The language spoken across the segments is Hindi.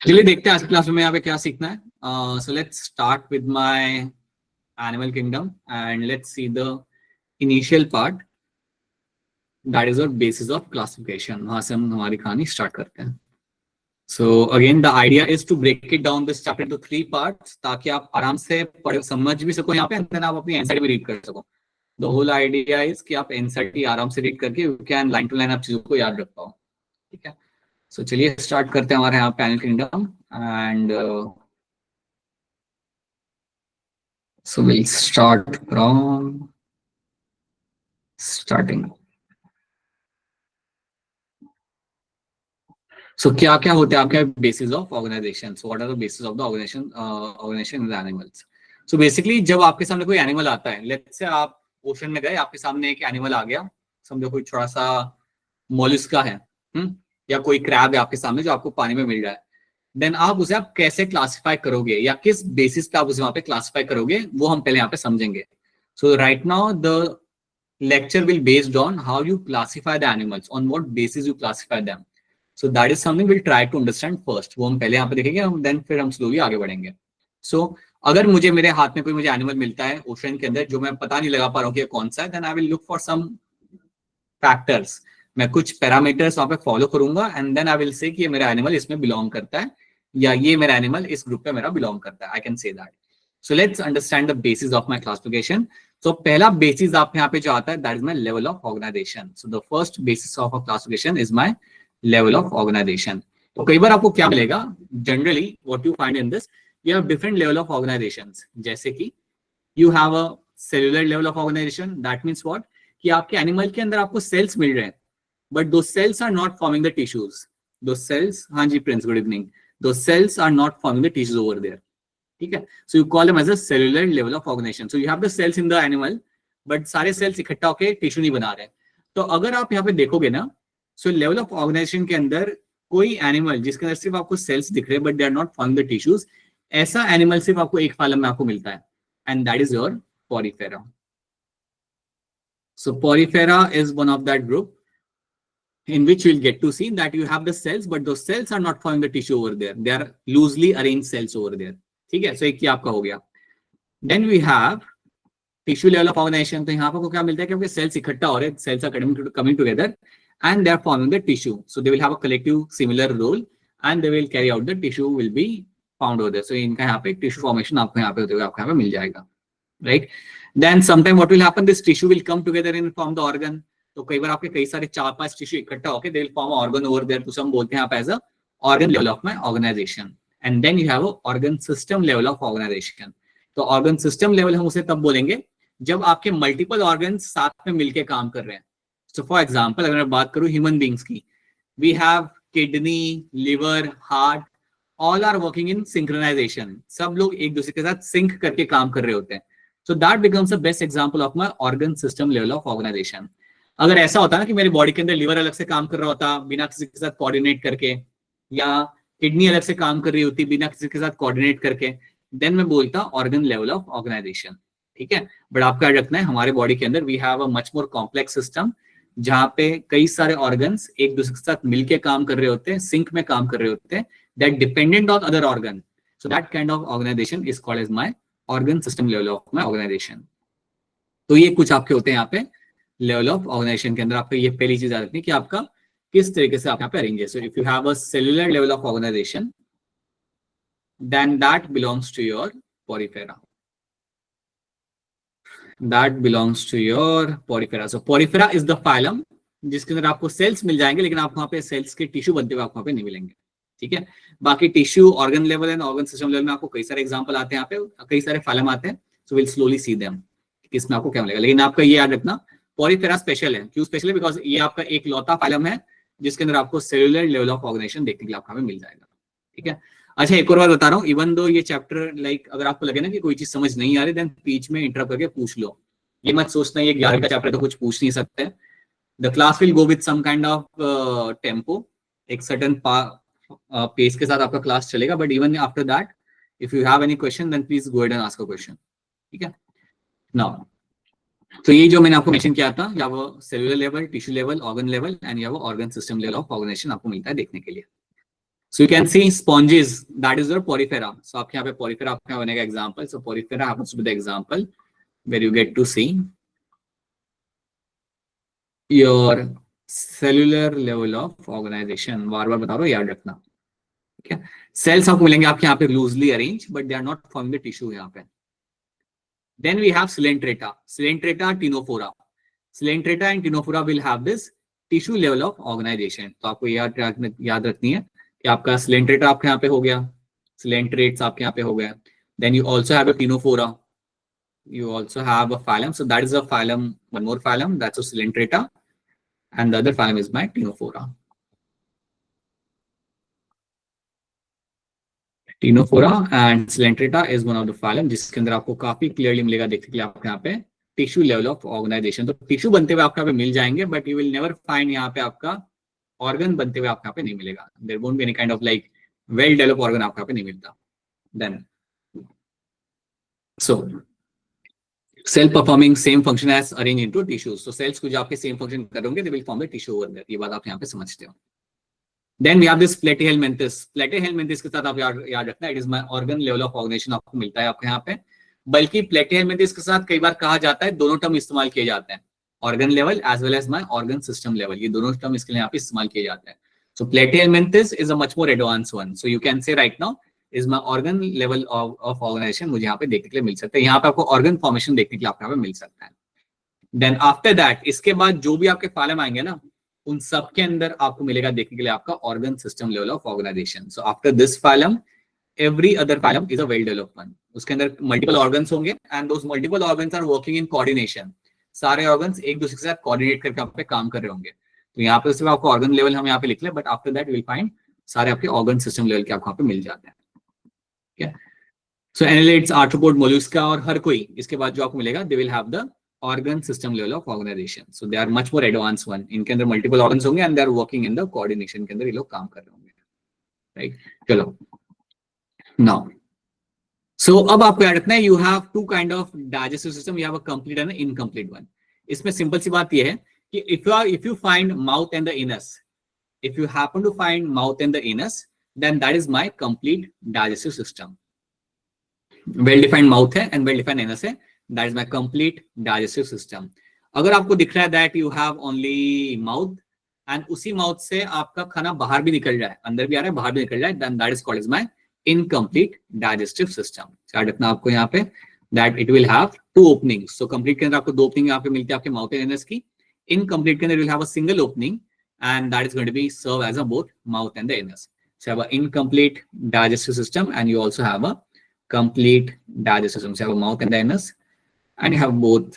चलिए देखते हैं आज की क्लास में यहाँ पे क्या सीखना है. So let's start with my animal kingdom and let's see the initial part that is the basis of classification. वहां से हम हमारी कहानी स्टार्ट करते हैं. So again the idea is to break it down this chapter into 3 parts ताकि आप आराम से पढ़ समझ भी सको यहाँ पे एंड देन आप अपनी एनसीईआरटी भी रीड कर सको. द होल आइडिया इज कि आप एनसीईआरटी आराम से रीड करके you can line to line आप चीजों को याद रख पाओ. ठीक है. सो चलिए स्टार्ट करते हैं हमारे यहाँ पे animal kingdom and so we'll start from starting. So क्या क्या होते हैं आपके basis of organisation. So what are the basis of the organisation in the animals. So basically जब आपके सामने कोई एनिमल आता है, लेट्स से आप ओशन में गए, आपके सामने एक एनिमल आ गया, समझो कोई छोटा सा मोलस्का है, या कोई क्रैब है आपके सामने जो आपको पानी में मिल रहा है, देन आप उसे आप कैसे क्लासिफाई करोगे या किस बेसिस पे आप उसे वहां पे क्लासिफाई करोगे वो हम पहले यहाँ पे समझेंगे. So right now the lecture will based on how you classify the animals, on what basis you classify them. So that is something we'll try to understand first. वो हम पहले यहाँ पे देखेंगे, then फिर हम slowly आगे बढ़ेंगे. So अगर मुझे मेरे हाथ में कोई मुझे एनिमल मिलता है ओशन के अंदर जो मैं पता नहीं लगा पा रहा हूँ कि कौन सा है, then I will look for some factors. मैं कुछ पैरामीटर्स वहां पे फॉलो करूंगा एंड देन आई विल से कि ये मेरा एनिमल इसमें बिलोंग करता है या ये मेरा एनिमल इस ग्रुप पे मेरा बिलोंग करता है. I can say that. So let's understand the basis of my classification. तो पहला बेसिस आप यहाँ पे जो आता है that is my level of organisation. So the first basis of a classification is my level of organisation. तो कई बार आपको क्या मिलेगा, generally what you find in this, you have different level of organisations. जैसे कि you have a cellular level of organisation. That means what, कि आपके एनिमल के अंदर आपको सेल्स मिल रहे हैं बट दो cells are not forming the tissues. Those cells, हाँ जी Prince, good evening. Those cells are not forming the tissues over there. ठीक है. So you call them as a cellular level of organization. So you have the cells in the animal, but सारे cells इकट्ठा होके टिश्यू नहीं बना रहे. तो अगर आप यहाँ पे देखोगे ना, so level of organization के अंदर कोई एनिमल जिसके अंदर सिर्फ आपको cells दिख रहे हैं but they are not forming the tissues, ऐसा एनिमल सिर्फ आपको एक फाइलम में आपको मिलता है and that is your Porifera. So Porifera is one of that group in which you'll get to see that you have the cells but those cells are not forming the tissue over there. They are loosely arranged cells over there. ठीक है. सो एक ही आपका हो गया. Then we have tissue level of organisation. तो यहाँ पर क्या मिलता है, क्योंकि सेल्स इकट्ठा हो रहे हैं, cells are coming together and they are forming the tissue. So they will have a collective similar role and they will carry out the tissue will be found over there. So इनका यहाँ पे टिश्यू फॉर्मेशन आपको यहाँ पे होते हुए आपको यहाँ पे मिल जाएगा, right. Then sometime what will happen, this tissue will come together in form the organ. तो कई बार आपके कई सारे 4-5 टिश्यू इकट्ठा होकर they will form organ over there. तो हम बोलते हैं यहाँ पे as a organ level of my organisation. And then you have a organ system level of organisation. तो ऑर्गन सिस्टम लेवल हम उसे तब बोलेंगे जब आपके मल्टीपल ऑर्गन साथ में मिलके काम कर रहे हैं. सो फॉर एग्जांपल अगर मैं बात करूं ह्यूमन बींग्स की, we have kidney, liver, heart, all are working in synchronisation. सब लोग एक दूसरे के साथ सिंक करके काम कर रहे होते हैं. So that becomes the best example of my organ system level of organisation. अगर ऐसा होता ना कि मेरी बॉडी के अंदर लिवर अलग से काम कर रहा होता बिना किसी के साथ कोऑर्डिनेट करके, या किडनी अलग से काम कर रही होती बिना किसी के साथ कोऑर्डिनेट करके, देन मैं बोलता ऑर्गन लेवल ऑफ ऑर्गेनाइजेशन. ठीक है. बट आपका रखना है हमारे बॉडी के अंदर we have a much more complex system जहां पे कई सारे ऑर्गन्स एक दूसरे के साथ मिलके काम कर रहे होते हैं, सिंक में काम कर रहे होते हैं, that dependent on other organ. So that kind of organisation is called as my organ system level of my organisation. तो ये कुछ आपके होते हैं यहाँ पे लेवल ऑफ ऑर्गेनाइजेशन के अंदर. आपको ये पहली चीज याद रखनी कि आपका किस तरीके से आप यहाँ पे अरेंज है. So if you have a cellular level of organisation then that belongs to your Porifera. That belongs to your Porifera. So Porifera is the phylum जिसके अंदर आपको सेल्स मिल जाएंगे लेकिन आपको वहाँ पे सेल्स के टिश्यू बनते हुए आपको वहाँ पे नहीं मिलेंगे. ठीक है. बाकी tissue, organ level and organ system level में आपको कई सारे एग्जांपल आते हैं, यहाँ पे कई सारे फाइलम आते हैं. So will slowly see them किसमें आपको क्या मिलेगा. लेकिन आपका ये याद रखना पोरिफेरा स्पेशल है. क्यों स्पेशल है? बिकॉज ये आपका एक लौता फाइलम है जिसके अंदर आपको सेलुलर लेवल ऑफ ऑर्गेनाइजेशन देखने के लिए आपको मिल जाएगा. ठीक है. अच्छा, एक और बात बता रहा हूँ, इवन दो ये चैप्टर लाइक अगर आपको लगे ना कि कोई चीज समझ नहीं आ रही, देन बीच में इंटरप्ट करके पूछ लो. ये मत सोचना ये 11 का चैप्टर तो कुछ पूछ नहीं सकते. The class will go with some kind of tempo, एक सर्टेन पेस के साथ आपका क्लास चलेगा. But even after that if you have any question then please go ahead and ask a question. ठीक है. नाउ तो ये जो मैंने आपको मेंशन किया था, या वो cellular level, tissue level, organ level and या वो organ system level of organisation आपको मिलता है देखने के लिए. So you can see sponges, that is your porifera. So आपके यहाँ पे porifera आपका यहाँ बनेगा example. So porifera happens to be the example where you get to see your cellular level of organization. बार बार बता रहा हूँ, याद रखना, ठीक है. Cells आपको मिलेंगे आपके यहाँ पे loosely arranged, but they are not forming the tissue यहाँ पे. Then we have Coelenterata, Ctenophora. Coelenterata and Ctenophora will have this tissue level of organization. तो आपको याद रखनी है कि आपका Coelenterata आपके यहाँ पे हो गया, Coelentrates आपके यहाँ पे हो गया. Then you also have a Ctenophora. You also have a phylum. So that is a phylum, one more phylum, that's a Coelenterata. And the other phylum is my Ctenophora. Ctenophora and Coelenterata is one of the phylum जिसके अंदर आपको काफी क्लियरली मिलेगा, देखने के लिए आपके यहाँ पे टिश्यू लेवल ऑफ ऑर्गेनाइजेशन. तो टिश्यू बनते हुए आपके यहाँ पे मिल जाएंगे, but you will never find यहाँ पे आपका ऑर्गन बनते हुए आपके यहाँ पे नहीं मिलेगा. There won't be any kind of like well develop organ आपके यहाँ पे नहीं मिलता. Then so cell performing same function as arrange into tissues. तो सेल्स को जो आपके सेम फंक्शन करेंगे they will form the tissue over there. ये बात आप यहाँ पे समझते हो. Then we have this platyhelminthes. Platyhelminthes के साथ आप याद रखना, it is my organ level of organization आपको मिलता है आपके यहाँ पे. बल्कि platyhelminthes के साथ कई बार कहा जाता है, दोनों टर्म इस्तेमाल किए जाते हैं, organ level as well as my organ system level. ये दोनों टर्म इसके लिए यहाँ पे इस्तेमाल किए जाते हैं. So platyhelminthes is a much more advanced one. So you can say right now is my organ level of organization मुझे यहाँ पे देखने के लिए मिल सकता है. यहाँ पे आपको organ formation देखने के लिए आपको यहाँ पे मिल सकता है. Then after that, इसके बाद जो भी आपके फालम आएंगे ना, उन सब के अंदर आपको मिलेगा देखने के लिए आपका organ system level of organisation. So after this phylum every other phylum is a well developed one. उसके अंदर मल्टीपल ऑर्गन्स होंगे and those multiple organs are working in coordination. सारे ऑर्गन्स एक दूसरे के साथ कोऑर्डिनेट करके आप पे काम कर रहे होंगे. तो यहाँ पे सिर्फ आपको ऑर्गन लेवल हम यहाँ पे लिख ले, but after that will find सारे आपके ऑर्गन सिस्टम लेवल के आपको यहाँ पे मिल जाते हैं. ठीक है. सो एनालिट्स, आर्थ्रोपोड, मोलस्का और हर कोई इसके बाद जो आपको मिलेगा दे will have the organ system level of organization. So they are much more advanced one. इनके अंदर multiple organs होंगे and they are working in the coordination के अंदर ये लोग काम कर रहे होंगे. Right? चलो. Now, so अब आपको याद रखना है you have two kind of digestive system. You have a complete and an incomplete one. इसमें simple सी बात ये है कि if you find mouth and the anus, if you happen to find mouth and the anus, then that is my complete digestive system. Well defined mouth है and well defined anus है. That is my complete digestive system. अगर आपको दिख रहा है that you have only mouth and उसी mouth से आपका खाना बाहर भी निकल रहा है, अंदर भी आ रहा है, बाहर भी निकल रहा है, then that is called as my incomplete digestive system. याद रखना आपको यहाँ पे that it will have two openings. So complete के अंदर आपको दो opening यहाँ पे मिलती है आपके mouth and anus की. Incomplete के अंदर will have a single opening and that is going to be serve as a both mouth and the anus. So you have an incomplete digestive system and you also have a complete digestive system. So you have a mouth and the anus. And you have both.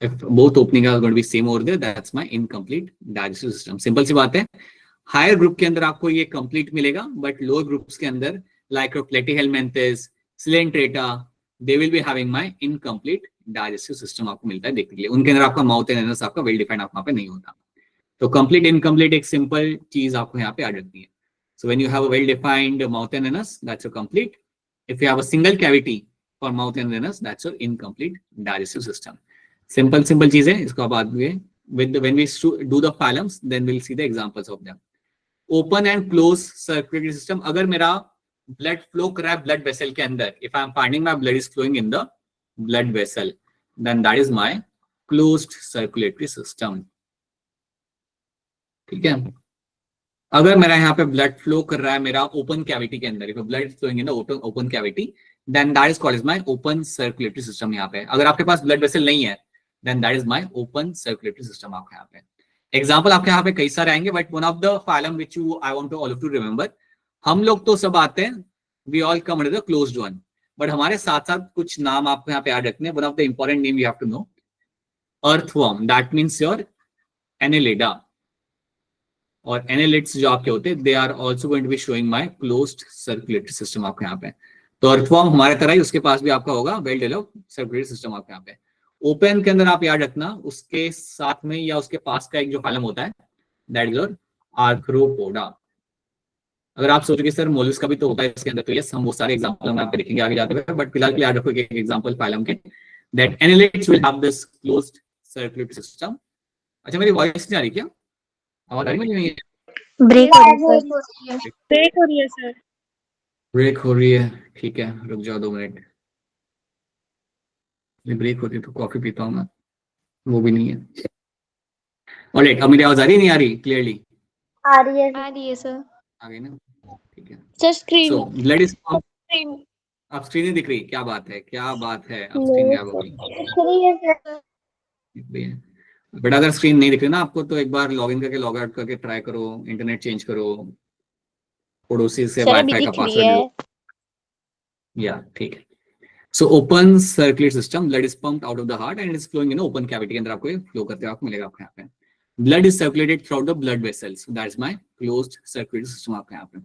If both opening are going to be same over there, that's my incomplete digestive system. Simple सी बात है. Higher group के अंदर आपको ये complete मिलेगा, but lower groups के अंदर like platyhelminthes, Coelenterata, they will be having my incomplete digestive system आपको मिलता है देखने के लिए. उनके अंदर आपका mouth and anus आपका well defined आपको यहाँ पे नहीं होता. तो complete incomplete एक simple चीज आपको यहाँ पे आ जाती है. So when you have a well defined mouth and anus, that's your complete. If you have a single cavity for mouth and anus, that's your incomplete digestive system. Simple चीज है. इसको बाद में when we do the phylums, then we'll see the examples of them. Open and close circulatory system. अगर मेरा blood flow कर रहा है blood vessel के अंदर, if I am finding my blood is flowing in the blood vessel, then that is my closed circulatory system. ठीक है. अगर मेरा यहाँ पे ब्लड फ्लो कर रहा है मेरा ओपन कैविटी के अंदर, blood flowing in the open cavity, then that is called as my open circulatory system. यहाँ पे अगर आपके पास ब्लड वेसल नहीं है, then that is my open circulatory system. आपके यहाँ पे एग्जांपल आपके यहाँ पे कई सारे आएंगे, but one of the phylum which you I want to all of to remember, हम लोग तो सब आते हैं, we all come under the closed one, but हमारे साथ साथ कुछ नाम आपको यहाँ पे याद रखने हैं. One of the important name you have to know, earthworm, that means your Annelida. और एनालिट्स जो आपके होते हैं, they are also going to be showing my closed circulatory system आपके यहाँ पे. तो अर्थवर्म हमारे तरह ही उसके पास भी आपका होगा वेल डेवलप्ड सर्कुलेटरी सिस्टम आपके यहाँ पे. ओपन के अंदर आप याद रखना उसके साथ में या उसके पास का एक जो फाइलम होता है, दैट इज योर आर्थ्रोपोडा. अगर आप सोचोगे सर मोलस्क का भी तो होता है इसके अंदर, तो यस, हम वो सारे एग्जांपल हम आपको देखेंगे आगे जाते हुए, बट फिलहाल के लिए याद रखो एक एग्जांपल फाइलम के, that annelids will have this closed circulatory system. अच्छा, मेरी वॉइस नहीं आ रही क्या? आवाज आ रही है? ब्रेक हो रही है सर। ब्रेक हो रही है सर। ब्रेक हो रही है, ठीक है, रुक जाओ 2 मिनट। ब्रेक होती है तो कॉफी पीता हूँ मैं, वो भी नहीं है। ऑलराइट, अब मेरी आवाज आ रही है, नहीं आ रही क्लियरली? आ रही है सर। आ गई ना, ठीक है। Sir screen so blood is, screen अब स्क्रीन नहीं दिख रही, क्या बात है, क्या बात है, अब स्क्रीन नहीं गायब हो सर, गई। दिख रही है सर। दिख रही है, बट अगर स्क्रीन नहीं दिख रही ना आपको तो एक बार लॉग इन करके लॉग आउट करके ट्राई करो, इंटरनेट चेंज करो, पड़ोसी से सर अभी वाईफाई का दिख रही पासवर्ड है। लो, या ठीक है। So open circulate system, blood is pumped out of the heart and it is flowing in open cavity के अंदर आपको फ्लो करते हुए आपको मिलेगा आपको यहाँ पे। Blood is circulated throughout the blood vessels, that is my closed circulate system आपके यहाँ पे।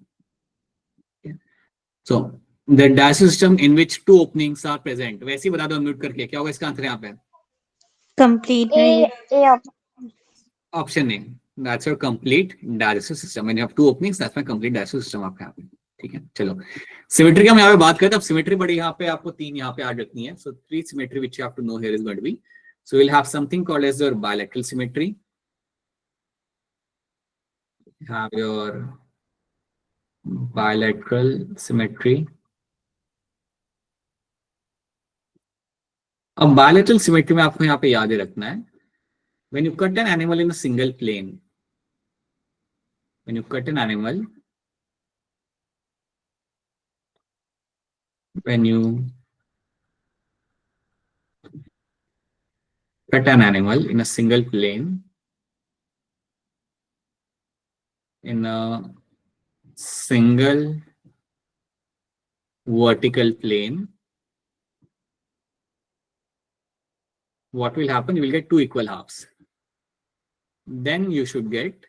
So the dialysis system in which 2 openings are present, वैसे ही बता दो अनम्यूट करके, क्या होगा इसका आंसर यहाँ पे? कंप्लीट है ये। A option A, that's your complete dialysis system, when you have 2 openings that's my complete dialysis system आपके यहाँ पे, ठीक है। चलो सिमेट्री की हम यहाँ पे बात करते हैं। अब सिमेट्री बड़ी यहाँ पे आपको 3 यहाँ पे याद रखनी है। So 3 symmetry which you have to know here is going to be, so will have something called as your bilateral symmetry, have your bilateral symmetry. अब bilateral symmetry में आपको यहाँ पे याद रखना है, when you cut an animal in a single plane, when you cut an animal, when you cut an animal in a single plane, in a single vertical plane, what will happen? You will get 2 equal halves. Then you should get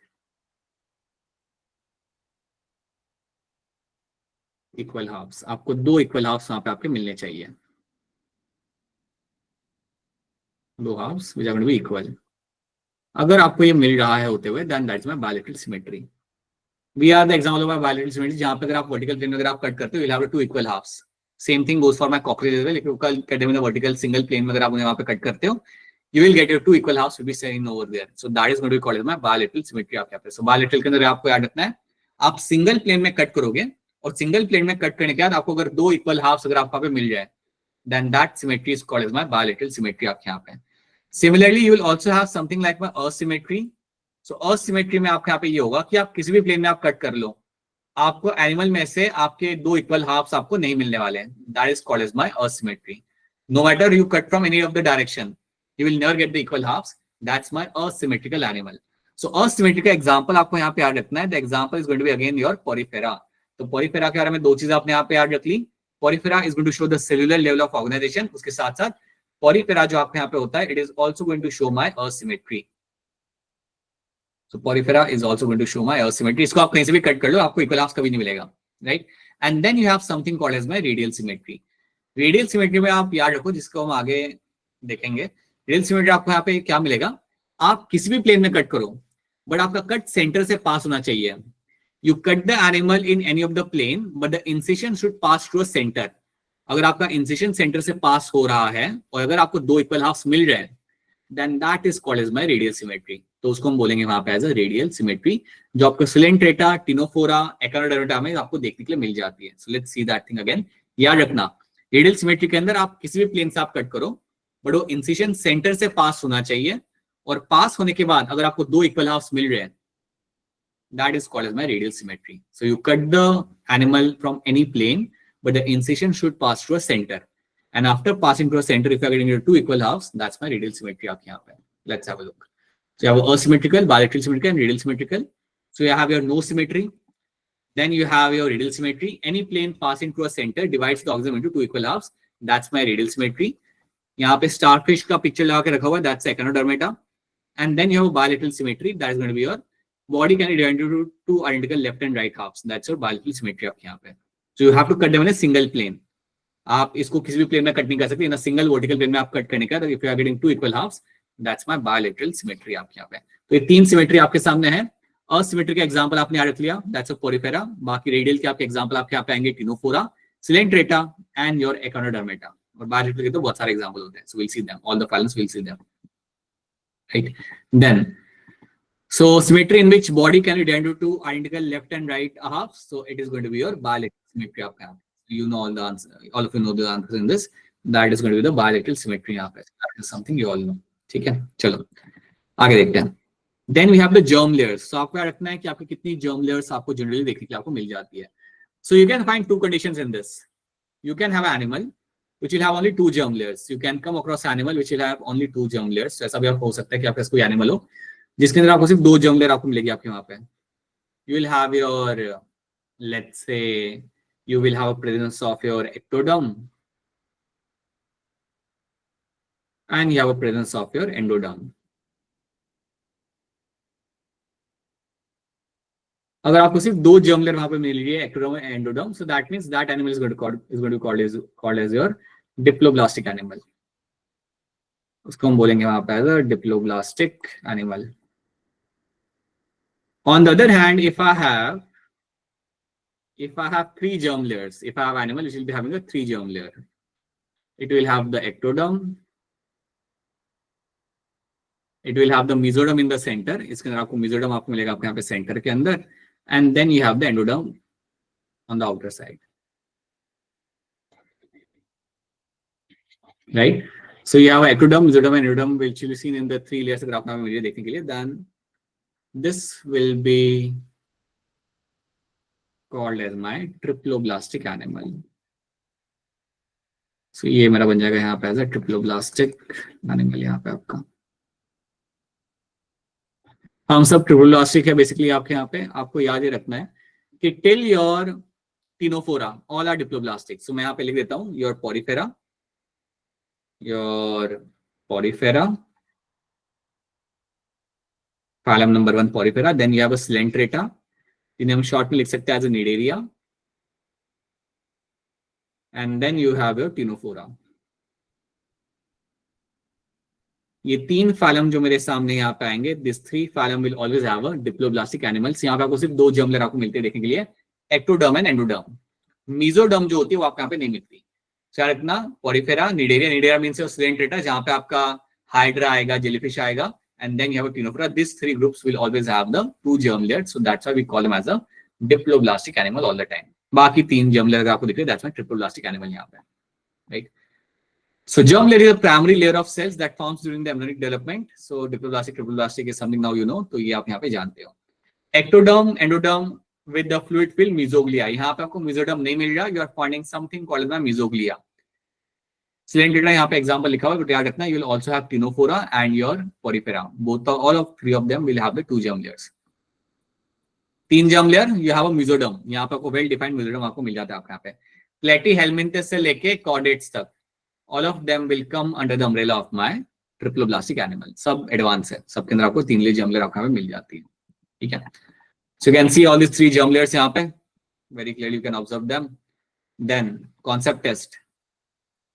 equal halves. आपको 2 equal halves वहां पे आपके मिलने चाहिए, 2 halves which are going to be equal. अगर आपको ये मिल रहा है होते हुए, then that's my bilateral symmetry. We are the example of my bilateral symmetry, जहां पे अगर आप वर्टिकल प्लेन में अगर आप कट करते हो, you'll have 2 equal halves. Same thing goes for my cockroach as well. लेकिन कट में वर्टिकल सिंगल प्लेन में अगर आप उन्हें वहां पे कट करते हो, you will get your 2 equal halves will be seen over there. So that is going to be called as my bilateral symmetry आपके यहाँ पे. So bilateral के अंदर आपको याद रखना है, आप सिंगल प्लेन में कट करोगे और सिंगल प्लेन में कट करने के बाद आपको अगर 2 equal halves अगर आपको पे मिल जाए, then that symmetry is called as my bilateral symmetry आपके यहाँ पे. Similarly, you will also have something like my asymmetry. So asymmetry में आपके यहाँ पे ये होगा कि आप किसी भी प्लेन में आप कट कर लो, आपको एनिमल में से आपके 2 इक्वल हाफ्स आपको नहीं मिलने वाले हैं, that is called as my asymmetry. No matter you cut from any of the direction, you will never get the equal halves. That's my asymmetrical animal. So asymmetry का एग्जांपल आपको यहाँ पे याद रखना है. The example is going to be again your porifera. तो porifera के बारे में 2 चीजें आपने यहाँ पे याद रख ली. Porifera is going to show the cellular level of organization. उसके साथ साथ porifera जो आपके यहाँ पे होता है, it is also going to show my asymmetry. So porifera is also going to show my asymmetry. इसको आप कहीं से भी कट कर लो, आपको इक्वल हाफ्स कभी नहीं मिलेगा, right? And then you have something called as my radial symmetry. Radial symmetry में आप याद रखो, जिसको हम आगे देखेंगे. रेडियल सिमेट्री आपको यहाँ पे क्या मिलेगा, आप किसी भी प्लेन में कट करो, बट आपका कट सेंटर से पास होना चाहिए. You cut the animal in any of the plane, but the incision should pass through a center. अगर आपका इंसिशन सेंटर से पास हो रहा है और अगर आपको 2 इक्वल हाफ्स मिल रहे हैं, then that is called as my radial symmetry. तो उसको हम बोलेंगे वहां पे एज अ रेडियल सिमेट्री, जो आपको सिलेंट्रेटा, टिनोफोरा, एकानोडर्मेटा में आपको देखने के लिए मिल जाती है. So let's see that thing again. याद रखना, रेडियल सिमेट्री के अंदर आप किसी भी प्लेन से आप कट करो, बट वो इंसिशन सेंटर से पास होना चाहिए, और पास होने के बाद अगर आपको 2 इक्वल हाफ्स मिल रहे हैं, that is called as my radial symmetry. So you cut the animal from any plane, but the incision should pass through a center. And after passing through a center, if you are getting your 2 equal halves, that's my radial symmetry. Let's have a look. So you have asymmetrical, bilateral symmetrical, and radial symmetrical. So you have your no symmetry. Then you have your radial symmetry. Any plane passing through a center divides the organism into 2 equal halves. That's my radial symmetry. यहाँ पे starfish का picture लगा के रखा हुआ है, that's Echinodermata. And then you have a bilateral symmetry, that is going to be your body can be divided into 2 identical left and right halves. That's your bilateral symmetry आपके यहाँ पे. So you have to cut them in a single plane. आप इसको किसी भी प्लेन में कट नहीं कर सकते, इन सिंगल वर्टिकल प्लेन में आप कट करने का, if you are getting 2 equal halves, that's my bilateral symmetry आपके यहाँ पे. तो ये 3 सिमेट्री आपके सामने है. असिमेट्री का एग्जांपल आपने याद रख लिया, दैट्स अ पोरिफेरा. बाकी रेडियल के आपके एग्जांपल आपके यहाँ पे आएंगे Ctenophora, Coelenterata and your Echinodermata. और बायलैटरल के तो बहुत सारे एग्जांपल होते हैं, so will see them, all the phyla will see them, right? Then So symmetry in which body can be divided into two identical left and right halves. So it is going to be your bilateral symmetry आपका यहाँ पे. You know all the answer. All of you know the answers in this. That is going to be the bilateral symmetry यहाँ पे. That is something you all know. ठीक है. चलो आगे देखते हैं. Then we have the germ layers. So आपको याद रखना है कि आपकी कितनी germ layers आपको generally देखने के लिए आपको मिल जाती है. So you can find two conditions in this. You can have an animal which will have only two germ layers. You can come across animal which will have only two germ layers. So ऐसा भी आप हो सकता है कि आपके पास कोई एनिमल हो जिसके अंदर आपको सिर्फ दो germ layer आपको मिलेगी आपके वहां पे. You will have your, let's say, you will have a presence of your ectoderm and you have a presence of your endoderm. अगर आपको सिर्फ दो germ layer वहां पे मिल रही है, ectoderm and endoderm, so that means that animal is going to be called as your diploblastic animal. उसको हम बोलेंगे वहां पे as a diploblastic animal. On the other hand, if I have three germ layers, if I have animal which will be having a three germ layer, it will have the ectoderm, it will have the mesoderm in the center. इसके अंदर आपको mesoderm आपको मिलेगा आपके यहाँ पे center के अंदर, and then you have the endoderm on the outer side, right? So you have ectoderm, mesoderm, and endoderm, which will be seen in the three layers अगर आपको वीडियो देखने के लिए. Then this will be called as my triploblastic animal. So ये मेरा बन जाएगा यहाँ पे as a triploblastic animal. यहाँ पे आपका हम सब ट्रिप्लोब्लास्टिक है बेसिकली. आपके यहाँ पे आपको याद ही रखना है कि till your Ctenophora all are diploblastic. So मैं यहाँ पे लिख देता हूँ your Porifera, phylum number 1 Porifera. Then you have a Coelenterata, जिन्हें हम शॉर्ट में लिख सकते हैं as a Cnidaria, and then you have your Ctenophora. ये तीन phylum जो मेरे सामने यहाँ पे आएंगे, this three phylum will always have a diploblastic animals. यहाँ पे आपको सिर्फ दो germ layer आपको मिलते हैं देखने के लिए, ectoderm and endoderm. Mesoderm जो होती है वो आपको यहाँ पे नहीं मिलती. याद रखना Porifera, Cnidaria means your Coelenterata, जहाँ पे आपका Hydra आएगा, Jellyfish आएगा, and then you have a Ctenophora. These three groups will always have the two germ layers, so that's why we call them as a diploblastic animal all the time. बाकी तीन germ layer अगर आपको दिख रहे हैं, that's my triploblastic animal यहाँ पे, right? So germ layer is a primary layer of cells that forms during the embryonic development. So diploblastic, triploblastic is something now you know, तो ये आप यहाँ पे जानते हो. Ectoderm, endoderm with the fluid filled mesoglea. यहाँ पे आपको mesoderm नहीं मिल रहा, you are finding something called the mesoglea. Coelenterata यहाँ पे एग्जांपल लिखा हुआ है, but याद रखना you will also have Ctenophora and your Porifera. All of three of them will have the two germ layers. तीन germ layer, you have a mesoderm. यहाँ पे आपको well defined mesoderm आपको मिल जाता है आपके यहाँ पे. Platyhelminthes से लेके chordates तक, all of them will come under the umbrella of my triploblastic animal. सब एडवांस है, सबके अंदर आपको तीन germ layer आपके यहाँ पे मिल जाती है. ठीक है. So you can see all these three germ layers यहाँ पे. Very clearly you can observe them. Then concept test.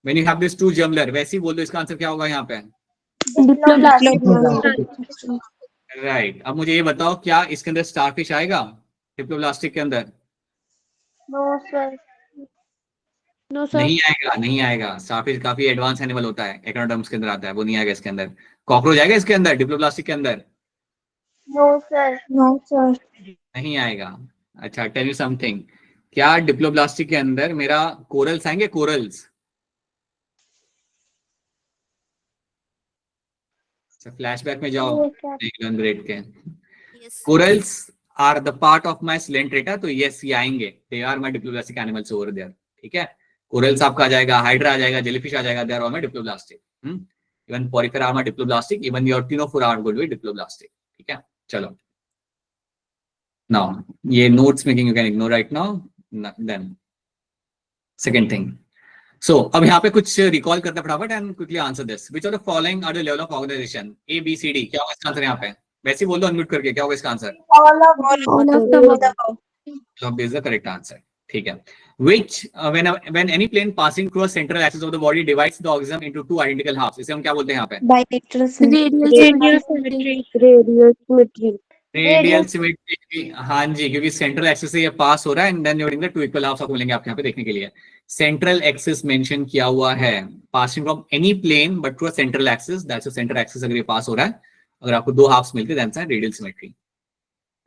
When you have this two germ layer, वैसे ही बोल दो इसका आंसर क्या होगा यहाँ पे? राइट. अब मुझे ये बताओ क्या इसके अंदर स्टारफिश आएगा डिप्लोब्लास्टिक के अंदर? No sir. नहीं आएगा. स्टारफिश काफी एडवांस एनिमल होता है, एकोनोडर्म्स के अंदर आता है, वो नहीं आएगा इसके अंदर. कॉकरोच आएगा इसके अंदर डिप्लोब्लास्टिक के अंदर? No sir. नहीं आएगा. अच्छा, टेल यू समथिंग, क्या डिप्लोब्लास्टिक के अंदर मेरा कोरल्स आएंगे? कोरल्स फ्लैशबैक में जाओ 11th ग्रेड के. Corals are the part of my Coelenterata, तो यस ये आएंगे. They are my diploblastic animals over there. ठीक है. कोरल्स आपका आ जाएगा, हाइड्रा आ जाएगा, जेलीफिश आ जाएगा, they are all my diploblastic. Even Porifera are my diploblastic, even your Ctenophora are going to be diploblastic. ठीक है. चलो नाउ ये notes making you can ignore right now. Then second thing. So, अब यहाँ पे कुछ रिकॉल करते हैं फटाफट and quickly answer this. Which of the following are the level of organization? A B C D. क्या होगा इसका आंसर यहाँ पे? वैसे ही बोल दो अनम्यूट करके, क्या होगा इसका answer? All of them. So is the correct answer. ठीक है. Which when any plane passing through a central axis of the body divides the organism into two identical halves. इसे हम क्या बोलते हैं यहाँ पे? Bilateral symmetry. Radial symmetry. हाँ जी, क्योंकि सेंट्रल एक्सिस से ये पास हो रहा है and then dividing the two equal halves आपको मिलेंगे आपके यहाँ पे देखने के लिए. सेंट्रल एक्सिस मेंशन किया हुआ है, passing from any plane but to a central axis, that's a central axis. अगर ये पास हो रहा है अगर आपको दो हाफ्स मिलते हैं दैट्स रेडियल सिमेट्री।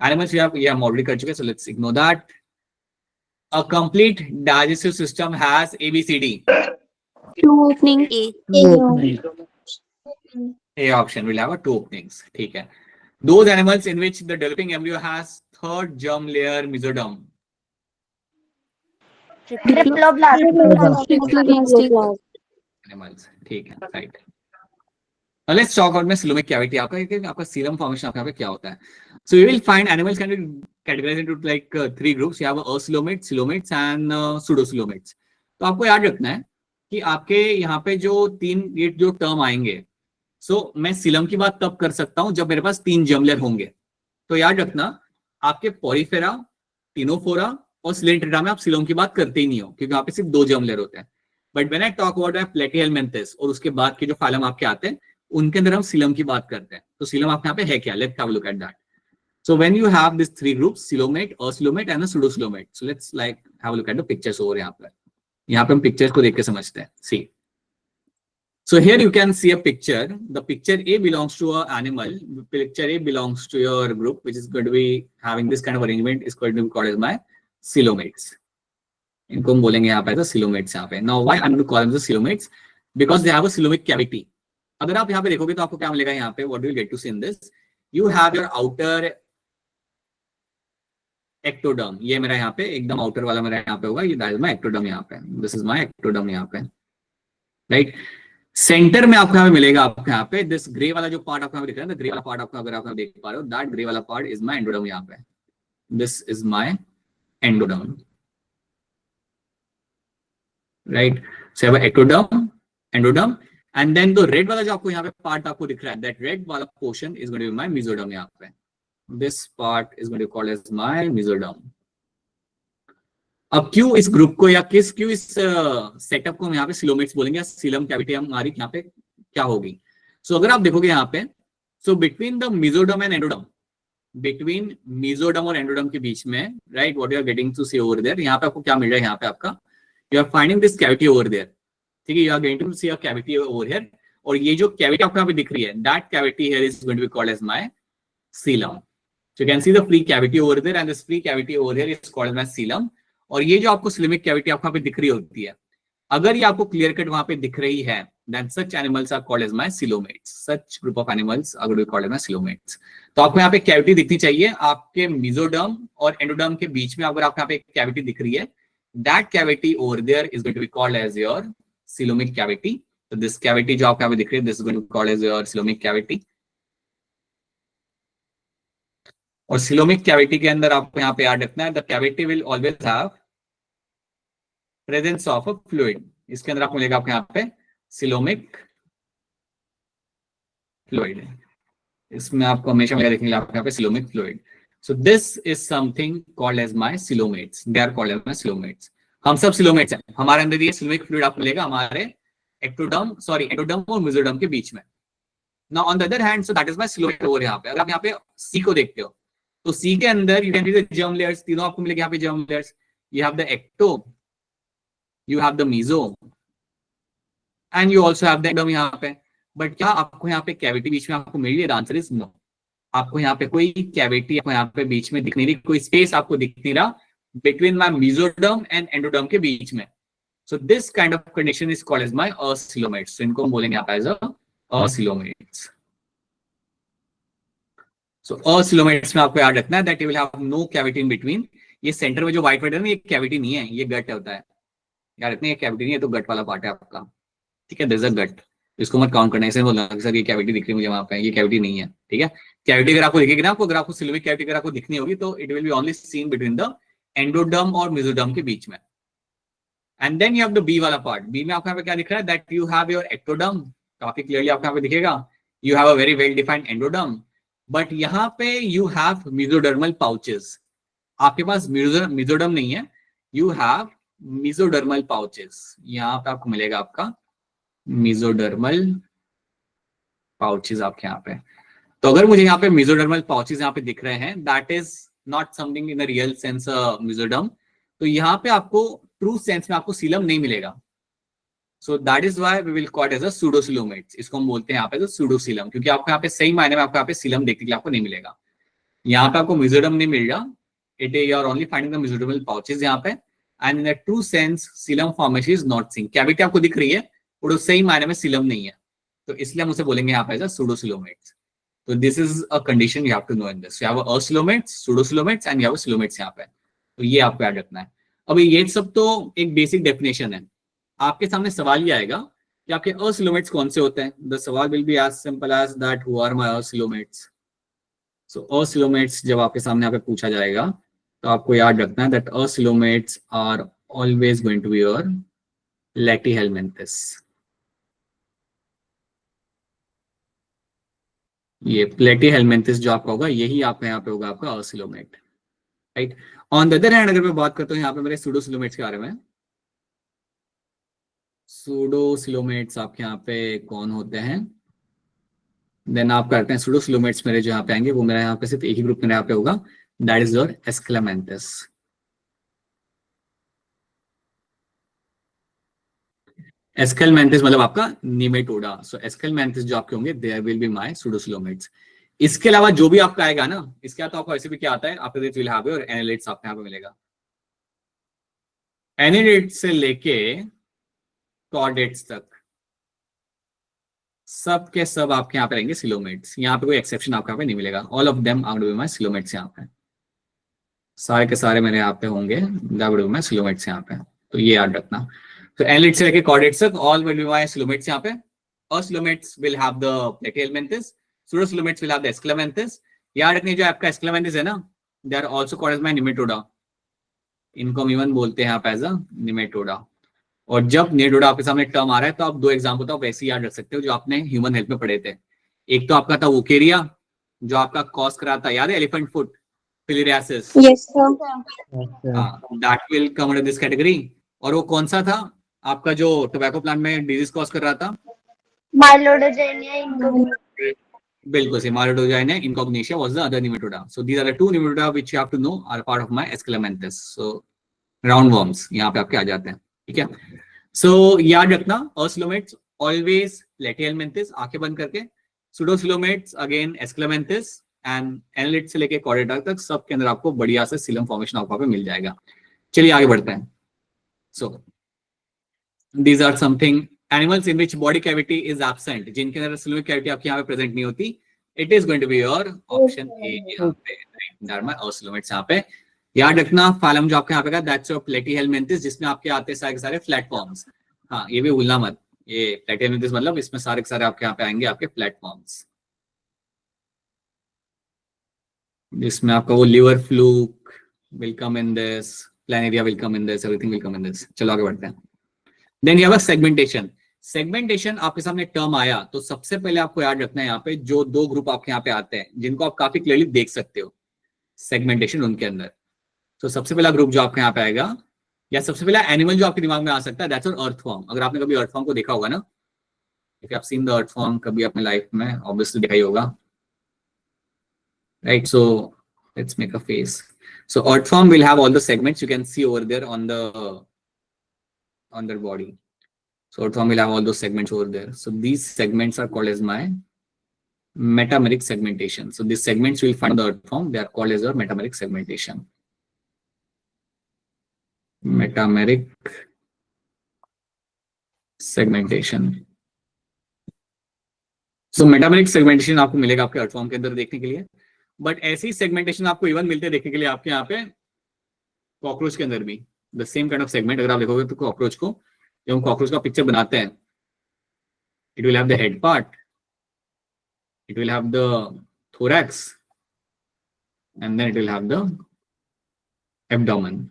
एनिमल्स ये हम ऑलरेडी कर चुके हैं, so let's ignore that. A complete digestive system has ABCD। 2 openings. A option will have a 2 openings, ठीक है। Those animals in which the developing embryo has third germ layer mesoderm. Animals, ठीक है, right. Now let's talk about coelomic cavity. आपका सीलम फॉर्मेशन आपका क्या होता है? So you will find animals can be categorized into like 3 groups. You have acoelomates, coelomates and pseudocoelomates. तो आपको याद रखना है कि आपके यहाँ पे जो ये जो टर्म आएंगे, मैं सीलम की बात तब कर सकता हूं जब मेरे पास 3 जर्म लेयर होंगे। तो याद रखना, आपके पॉरीफेरा, टिनोफोरा और सिलेंट्रेटा में आप सीलम की बात करते ही नहीं हो, क्योंकि यहाँ पे सिर्फ 2 जर्म लेयर होते हैं। But when I talk about Platyhelminthes और उसके बाद के जो फाइलम आपके आते हैं, उनके अंदर हम सीलम की बात करते हैं। तो सीलम आपके यहाँ पे है क्या? Let's have a look at that. So when you have these 3 groups, coelomate, acoelomate and a pseudocoelomate. So let's like have a look at the pictures over यहाँ पर। यहाँ पे हम पिक्चर्स को देख के समझते हैं। See. So here you can see a picture. The picture A belongs to an animal. Picture A belongs to your group, which is going to be having this kind of arrangement. Is going to be called as my coelomates. इनको हम बोलेंगे यहाँ पे तो coelomates यहाँ पे। Now why I'm going to call them the coelomates? Because they have a coelomic cavity. अगर आप यहाँ पे देखोगे तो आपको क्या मिलेगा यहाँ पे? What do you get to see in this? You have your outer ectoderm. ये मेरा यहाँ पे एकदम आउटर वाला मेरा यहाँ पे होगा, ये दैट इज माय ectoderm यहाँ पे। दिस इज माय ectoderm यहाँ पे, राइट। सेंटर में आपको यहाँ पे मिलेगा, आपको यहाँ पे दिस ग्रे वाला जो पार्ट आपको यहाँ पे दिख रहा है, ग्रे वाला पार्ट आपको अगर आप देख पा रहे हो, दैट ग्रे वाला पार्ट इज माय एंडोडर्म यहाँ पे। This is my endoderm, right. So have ectoderm, endoderm and then the red वाला जो आपको यहाँ पे पार्ट आपको दिख रहा है, दैट रेड वाला portion is going to be my mesoderm यहाँ पे। This part is going to be called as my mesoderm. अब क्यों इस ग्रुप को या क्यों इस सेटअप को हम यहाँ पे सीलोमेट्स बोलेंगे, सीलम कैविटी हमारी यहाँ पे क्या होगी? सो अगर आप देखोगे यहाँ पे, so between the mesoderm and endoderm, between mesoderm और एंडोडर्म के बीच में, right, what you are getting to see over there, यहाँ पे आपको क्या मिल रहा है? यहाँ पे आपका you are finding this cavity over there, ठीक है। You are going to see a cavity over here, और ये जो कैविटी आपको यहाँ पे दिख रही है, that cavity here is going to be called as my coelom. So you can see the free cavity over there, and this free cavity over here is called as my coelom. और ये जो आपको coelomic cavity आपको यहाँ पे दिख रही होती है, अगर ये आपको clear cut वहां पे दिख रही है, then such animals are called as my coelomates. Such group of animals are going to be called as my coelomates. तो आपको यहाँ पे cavity दिखनी चाहिए आपके mesoderm और endoderm के बीच में। अगर आपको यहाँ पे cavity दिख रही है, that cavity over there is going to be called as your coelomic cavity. So this cavity जो आपको यहाँ पे दिख रही है, this is going to be called as your coelomic cavity. और सीलोमिक कैविटी के अंदर आपको यहाँ पे याद रखना है, the cavity will always have presence of a fluid. इसके अंदर आपको मिलेगा आपको यहाँ पे सीलोमिक फ्लूइड, इसमें आपको हमेशा मिलेगा देखने के लिए आपको यहाँ पे coelomic fluid. So this is something called as my coelomates, they are called as my coelomates. हम सब सीलोमेट्स हैं, हमारे अंदर ये सीलोमिक फ्लूइड आपको मिलेगा हमारे एंडोडर्म और मेसोडर्म के बीच में। Now on the other hand, so that is my coelomate over यहाँ पे। अगर आप यहाँ पे सी को देखते हो, तो सी के अंदर you can see the germ layers, तीनों आपको मिलेगा यहाँ पे germ layers. You have the ecto, you have the meso and you also have the endoderm यहाँ पे। बट क्या आपको यहाँ पे कैविटी बीच में आपको मिल रही है? Answer is no. आपको यहाँ पे कोई कैविटी आपको यहाँ पे बीच में दिख नहीं रही, कोई स्पेस आपको दिख नहीं रहा between my mesoderm and endoderm के बीच में। So this kind of condition is called as my acoelomates. सो इनको हम बोलेंगे यहाँ पे एज acoelomates. So acoelomates में आपको याद रखना है that you will have no cavity in between. ये सेंटर में जो व्हाइट है ना, ये कैविटी नहीं है, ये गट होता है। याद रखना, ये कैविटी नहीं है, तो गट वाला पार्ट है आपका, ठीक है। दिस इज अ गट, इसको मत काउंट करना, ऐसे बोलना सर ये कैविटी दिख रही है मुझे वहां पे, ये कैविटी नहीं है, ठीक है। कैविटी अगर आपको दिखेगी ना, अगर आपको सीलोमिक कैविटी अगर आपको दिखनी होगी, तो it will be only seen between the endoderm और मेसोडर्म के बीच में। And then you have the B वाला पार्ट। बी में आपको यहाँ पे क्या दिख रहा है? That you have your ectoderm, काफी क्लियरली आपको यहाँ पे दिखेगा। You have a very well defined endoderm, but यहाँ पे यू हैव मेसोडर्मल पाउचेस। आपके पास मेसोडर्म नहीं है, यू हैव मेसोडर्मल पाउचेस। यहाँ पे आपको मिलेगा आपका मेसोडर्मल पाउचेस आपके यहाँ पे। तो अगर मुझे यहाँ पे मेसोडर्मल पाउचेस यहाँ पे दिख रहे हैं, that is not something in the real sense mesoderm. तो यहाँ पे आपको ट्रू सेंस में आपको सीलम नहीं मिलेगा, so that is why we will call as a pseudocoelomates. इसको हम बोलते हैं यहाँ पे सूडोसिलम, क्योंकि आपको यहाँ पे सही मायने में आपको यहाँ पे सिलम देखने के लिए आपको नहीं मिलेगा। यहाँ पे आपको मिजोरम नहीं मिल रहा, it you are only finding the mesodermal pouches यहाँ पे, and in the true sense coelom formation is not seen. Cavity आपको दिख रही है और सही मायने में सिलम नहीं है, तो इसलिए हम उसे बोलेंगे यहाँ पे एज अ सूडोसिलोमेट्स। तो this is a condition you have to know in this. You have acoelomates, pseudocoelomates and you have coelomates यहाँ पे, तो ये आपको याद रखना है। अब ये सब तो एक बेसिक डेफिनेशन है। आपके सामने सवाल ये आएगा कि आपके असिलोमेट्स कौन से होते हैं। द सवाल will be as simple as that who are my acoelomates. So acoelomates जब आपके सामने यहाँ पे पूछा जाएगा तो आपको याद रखना है that acoelomates are always going to be your Platyhelminthes. ये प्लेटिहेलमिन्थस जो आपका होगा यही आपका यहाँ पे होगा आपका acoelomate, right. On the other hand अगर मैं बात करता हूँ यहाँ पे मेरे सूडोसिलोमेट्स के बारे में, सूडोसिलोमेट्स आपके यहाँ पे कौन होते हैं, देन आप करते हैं सूडोसिलोमेट्स मेरे जो यहाँ पे आएंगे वो मेरे यहाँ पे सिर्फ एक ही ग्रुप मेरे यहाँ पे होगा, that is your Aschelminthes. Aschelminthes मतलब आपका निमेटोडा। सो एस्केलमेंथिस जो आपके होंगे there will be my pseudocoelomates. इसके अलावा जो भी आपका आएगा ना, इसके अलावा तो आपको ऐसे भी क्या आता है, आपके this will have your annelids आपको यहाँ पे मिलेगा। एनालिट्स से लेके कॉर्डेट्स तक सब के सब आपके यहाँ पे रहेंगे सिलोमेट्स। यहाँ पे कोई एक्सेप्शन आपको यहाँ पे नहीं मिलेगा, all of them R B my coelomates. यहाँ पे सारे के सारे मेरे यहाँ पे होंगे that will be my coelomates यहाँ पे, तो ये याद रखना। तो एनालिट्स से लेके कॉर्डेट्स तक all will be my coelomates यहाँ पे। Acoelomates will have the Platyhelminthes, pseudocoelomates will have the Aschelminthes. याद रखनी जो आपका एस्क्लेमेंथस है ना, they are also called as my Nematoda. इनको हम इवन बोलते हैं आप एज अ निमेटोडा। और जब निमेटोडा आपके सामने टर्म आ रहा है तो आप दो एग्जाम्पल तो आप वैसे ही याद रख सकते हो जो आपने ह्यूमन हेल्थ में पढ़े थे। एक तो आपका था वोकेरिया जो आपका कॉज कराता, याद है, elephant foot filariasis, Yes, sir. That will come under this category. और वो कौन सा था आपका जो टोबैको प्लांट में डिजीज कॉज कर रहा था, Mylodogenia incognita. बिल्कुल सही, Meloidogyne incognita was the other Nematoda. So these are the two Nematoda which you have to know are part of my Aschelminthes. So round worms यहाँ पे आपके आ जाते हैं, ठीक है। सो याद रखना असिलोमेट्स ऑलवेज प्लेटिहेलमिन्थस आंखें बंद करके, सूडोसिलोमेट्स अगेन एस्क्लेमेंथस, एंड एनालिट्स से लेके कॉर्डेटा तक सब के अंदर आपको बढ़िया से सिलम फॉर्मेशन आपको मिल जाएगा। चलिए आगे बढ़ते हैं। सो these are something animals in which body cavity is absent, जिनके अंदर सिलोमिक कैविटी आपके यहाँ पे प्रेजेंट नहीं होती, it is going to be your option A यहाँ पे, right? असिलोमेट्स यहाँ पे याद रखना। फाइलम जो आपके यहाँ पे का दैट्स योर प्लेटिहेलमिन्थस, जिसमें आपके आते हैं सारे सारे फ्लैट फॉर्म्स। हाँ ये भी भूलना मत, ये प्लेटिहेलमिन्थस मतलब इसमें सारे के सारे आपके यहाँ पे आएंगे आपके फ्लैट फॉर्म्स, जिसमें आपका वो liver fluke will come in this, Planaria will come in this, everything will come in this. चलो आगे बढ़ते हैं। Then you have segmentation. Segmentation आपके सामने टर्म आया तो सबसे पहले आपको याद रखना है यहाँ पे जो दो ग्रुप आपके यहाँ पे आते हैं जिनको आप काफी क्लियरली देख सकते हो सेगमेंटेशन उनके अंदर। तो सबसे पहला ग्रुप जो आपके यहाँ पे आएगा या सबसे पहला एनिमल जो आपके दिमाग में आ सकता है दैट्स योर अर्थवॉर्म। अगर आपने कभी अर्थवॉर्म को देखा होगा ना, if you have seen the earthworm कभी अपने लाइफ में ऑब्वियसली देखा ही होगा, right. So let's make a face. So earthworm will have all the segments you can see over there on their body. So earthworm will have all those segments over there. So these segments are called as my metameric segmentation. So these segments will find the earthworm. They are called as your metameric segmentation. Metameric segmentation. So metameric segmentation आपको मिलेगा आपके earthworm के अंदर देखने के लिए, बट ऐसी segmentation आपको इवन मिलते देखने के लिए आपके यहाँ पे कॉकरोच के अंदर भी the same kind of segment. अगर आप देखोगे तो कॉकरोच को जब हम कॉकरोच का पिक्चर बनाते हैं, it will have the head part, it will have the thorax and then it will have the abdomen.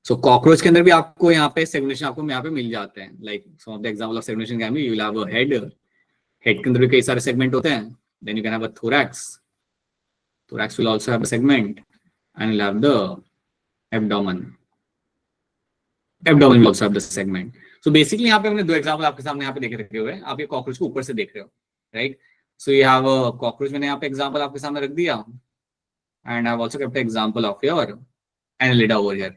So cockroach के अंदर भी आपको यहाँ पे सेगमेंटेशन आपको यहाँ पे मिल जाते हैं। Like some of the example of segmentation can be you will have a head, head के अंदर भी कई सारे सेगमेंट होते हैं। Then you can have a thorax, thorax will also have a segment and will have the abdomen will also have the segment. So basically यहाँ पे हमने दो एग्जांपल आपके सामने यहाँ पे देख रखे हुए हैं। आप ये कॉकरोच को ऊपर से देख रहे हो, right. So you have a cockroach, मैंने यहाँ पे एग्जांपल आपके सामने रख दिया, and I have also kept example of your Annelida over here.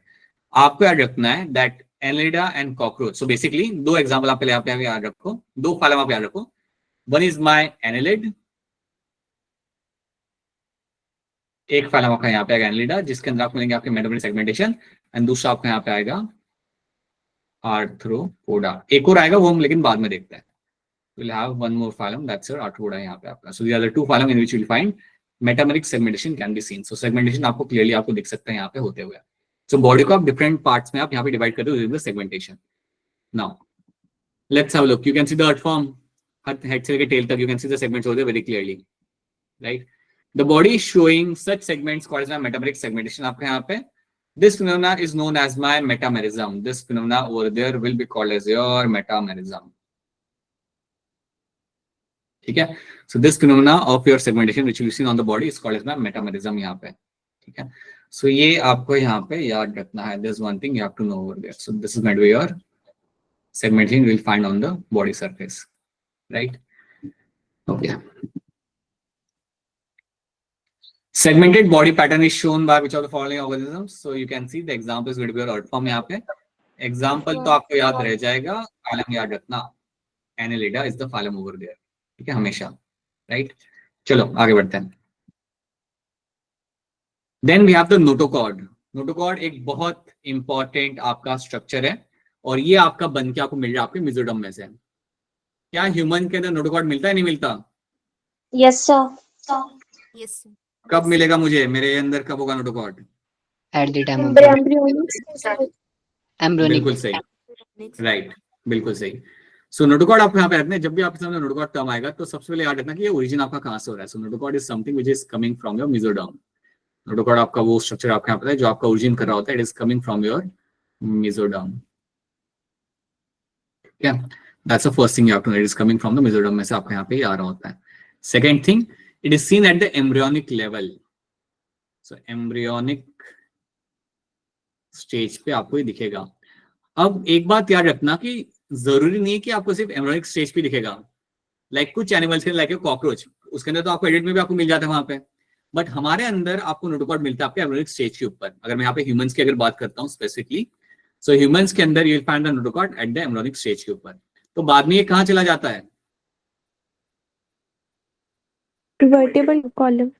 आपको याद रखना है that Annelida and cockroach. So basically दो एग्जांपल आप पहले यहाँ पे याद रखो, दो फाइलम आप याद रखो. वन इज माय एनेलिड, एक फाइलम आपका यहाँ पे आएगा एनेलिडा जिसके अंदर आपको मिलेंगे आपके मेटामेरिक सेगमेंटेशन, एंड दूसरा आपका यहाँ पे आएगा आर्थ्रोपोडा. एक और आएगा वो हम लेकिन बाद में देखते हैं. we'll have one more phylum, that's your arthropoda यहाँ पे आपका. So the other two phylum in which you'll find metameric segmentation can be seen. So segmentation आपको clearly आपको दिख सकता है यहाँ पे होते हुए. So body को आप different parts में आप यहाँ पे divide करते हो with the segmentation. Now let's have a look. You can see the earth form, head से लेके tail तक you can see the segments over there very clearly, right? The body is showing such segments called as my metameric segmentation आपके यहाँ पे. This phenomena is known as my metamerism. This phenomena over there will be called as your metamerism. ठीक है. So this phenomena of your segmentation which you see on the body is called as my metamerism यहाँ पे. ठीक है. So ये आपको यहाँ पे याद रखना है. There's one thing you have to know over there. So this is going to be your segmentation you will find on the body surface, right? Okay. Segmented body pattern is shown by which of the following organisms? So you can see the example is going to be your earth form यहाँ पे. Example तो आपको याद रह जाएगा. Phylum याद रखना. Annelida is the phylum over there. ठीक है हमेशा, राइट. चलो आगे बढ़ते हैं. Then we have the notochord. Notochord एक बहुत इंपॉर्टेंट आपका स्ट्रक्चर है और ये आपका बन के आपको मिल रहा है आपके मेसोडर्म में से. क्या ह्यूमन के अंदर नोटोकॉर्ड मिलता है नहीं मिलता? Yes sir. Yes. कब मिलेगा मुझे, मेरे अंदर कब होगा notochord? At the time of embryonic. बिल्कुल सही, राइट, बिल्कुल सही. सो नोटोकॉर्ड आपको यहाँ पे रखना है. जब भी आपके सामने नोटोकॉर्ड टर्म आएगा तो सबसे पहले याद रखना कि ये ओरिजिन आपका कहाँ से हो रहा है. So notochord is something which is coming from your mesoderm. Notochord आपका वो स्ट्रक्चर आपको यहाँ पता है जो आपका ओरिजिन कर रहा होता है. It is coming from your mesoderm. ठीक है, that's the first thing you have to know. It is coming from the mesoderm में से आपको यहाँ पे आ रहा होता है. Second thing, it is seen at the embryonic level. So embryonic stage पे आपको ये दिखेगा. अब एक बात याद रखना कि जरूरी नहीं है कि आपको सिर्फ एम्ब्रियोनिक स्टेज पे दिखेगा. लाइक कुछ एनिमल्स के लाइक कॉकरोच, उसके अंदर तो आपको एडिट में भी आपको मिल जाता है वहां पे. बट हमारे अंदर आपको नोटोकॉर्ड मिलता है आपके एम्ब्रियोनिक स्टेज के ऊपर. अगर मैं यहाँ पे ह्यूमंस की अगर बात करता हूँ स्पेसिफिकली, सो ह्यूमंस के अंदर you will find the notochord eight the embryonic stage के ऊपर. तो बाद में ये कहाँ चला जाता है? Vertebral column.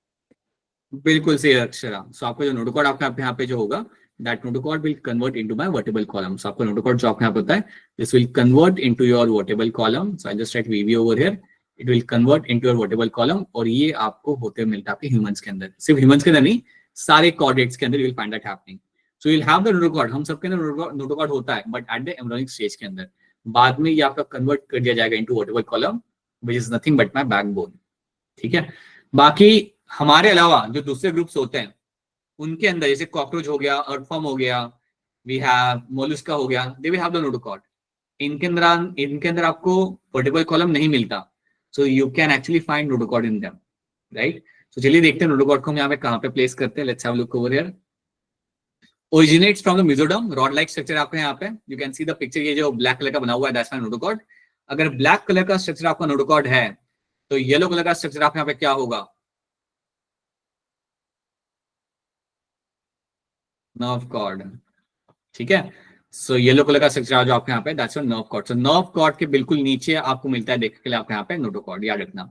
बिल्कुल सही अक्षरा. सो आपका जो नोटोकॉर्ड आपका यहाँ पे जो होगा, that notochord will convert into my vertebral column. So आपका notochord जो आपको यहाँ पे होता है, this will convert into your vertebral column. So I'll just write VV over here. It will convert into your vertebral column. और ये आपको होते मिलता है आपके ह्यूमंस के अंदर. सिर्फ ह्यूमंस के अंदर नहीं, सारे कॉर्डेट्स के अंदर you will find that happening. So you'll have the notochord. हम सबके अंदर notochord होता है, but at the embryonic stage के अंदर. बाद में ये आपका convert कर दिया जाएगा into vertebral column, which is nothing but my backbone. ठीक है. बाकी हमारे अलावा जो दूसरे ग्रुप्स होते हैं उनके अंदर जैसे कॉकरोच हो गया, अर्थवर्म हो गया, वी हैव मोलस्का हो गया, they will have the notochord. इनके अंदर आपको वर्टिबल कॉलम नहीं मिलता. So you can actually find notochord in them, right. So चलिए देखते हैं नोटोकॉर्ड को हम यहाँ पे कहाँ पे प्लेस करते हैं. Let's have a look over here. Originates from the mesoderm. Rod like structure आपको यहाँ पे you can see the picture. ये जो ब्लैक कलर का बना हुआ है दैट्स माय नोटोकॉर्ड. अगर ब्लैक कलर का स्ट्रक्चर आपका नोटोकॉर्ड है तो येलो कलर का स्ट्रक्चर आपके यहाँ पे क्या होगा? Nerve cord. ठीक है. सो येलो कलर का स्ट्रक्चर जो आपके यहाँ पे that's your nerve cord. So nerve cord के बिल्कुल नीचे आपको मिलता है देखने के लिए आपके यहाँ पे नोटोकॉर्ड. याद रखना.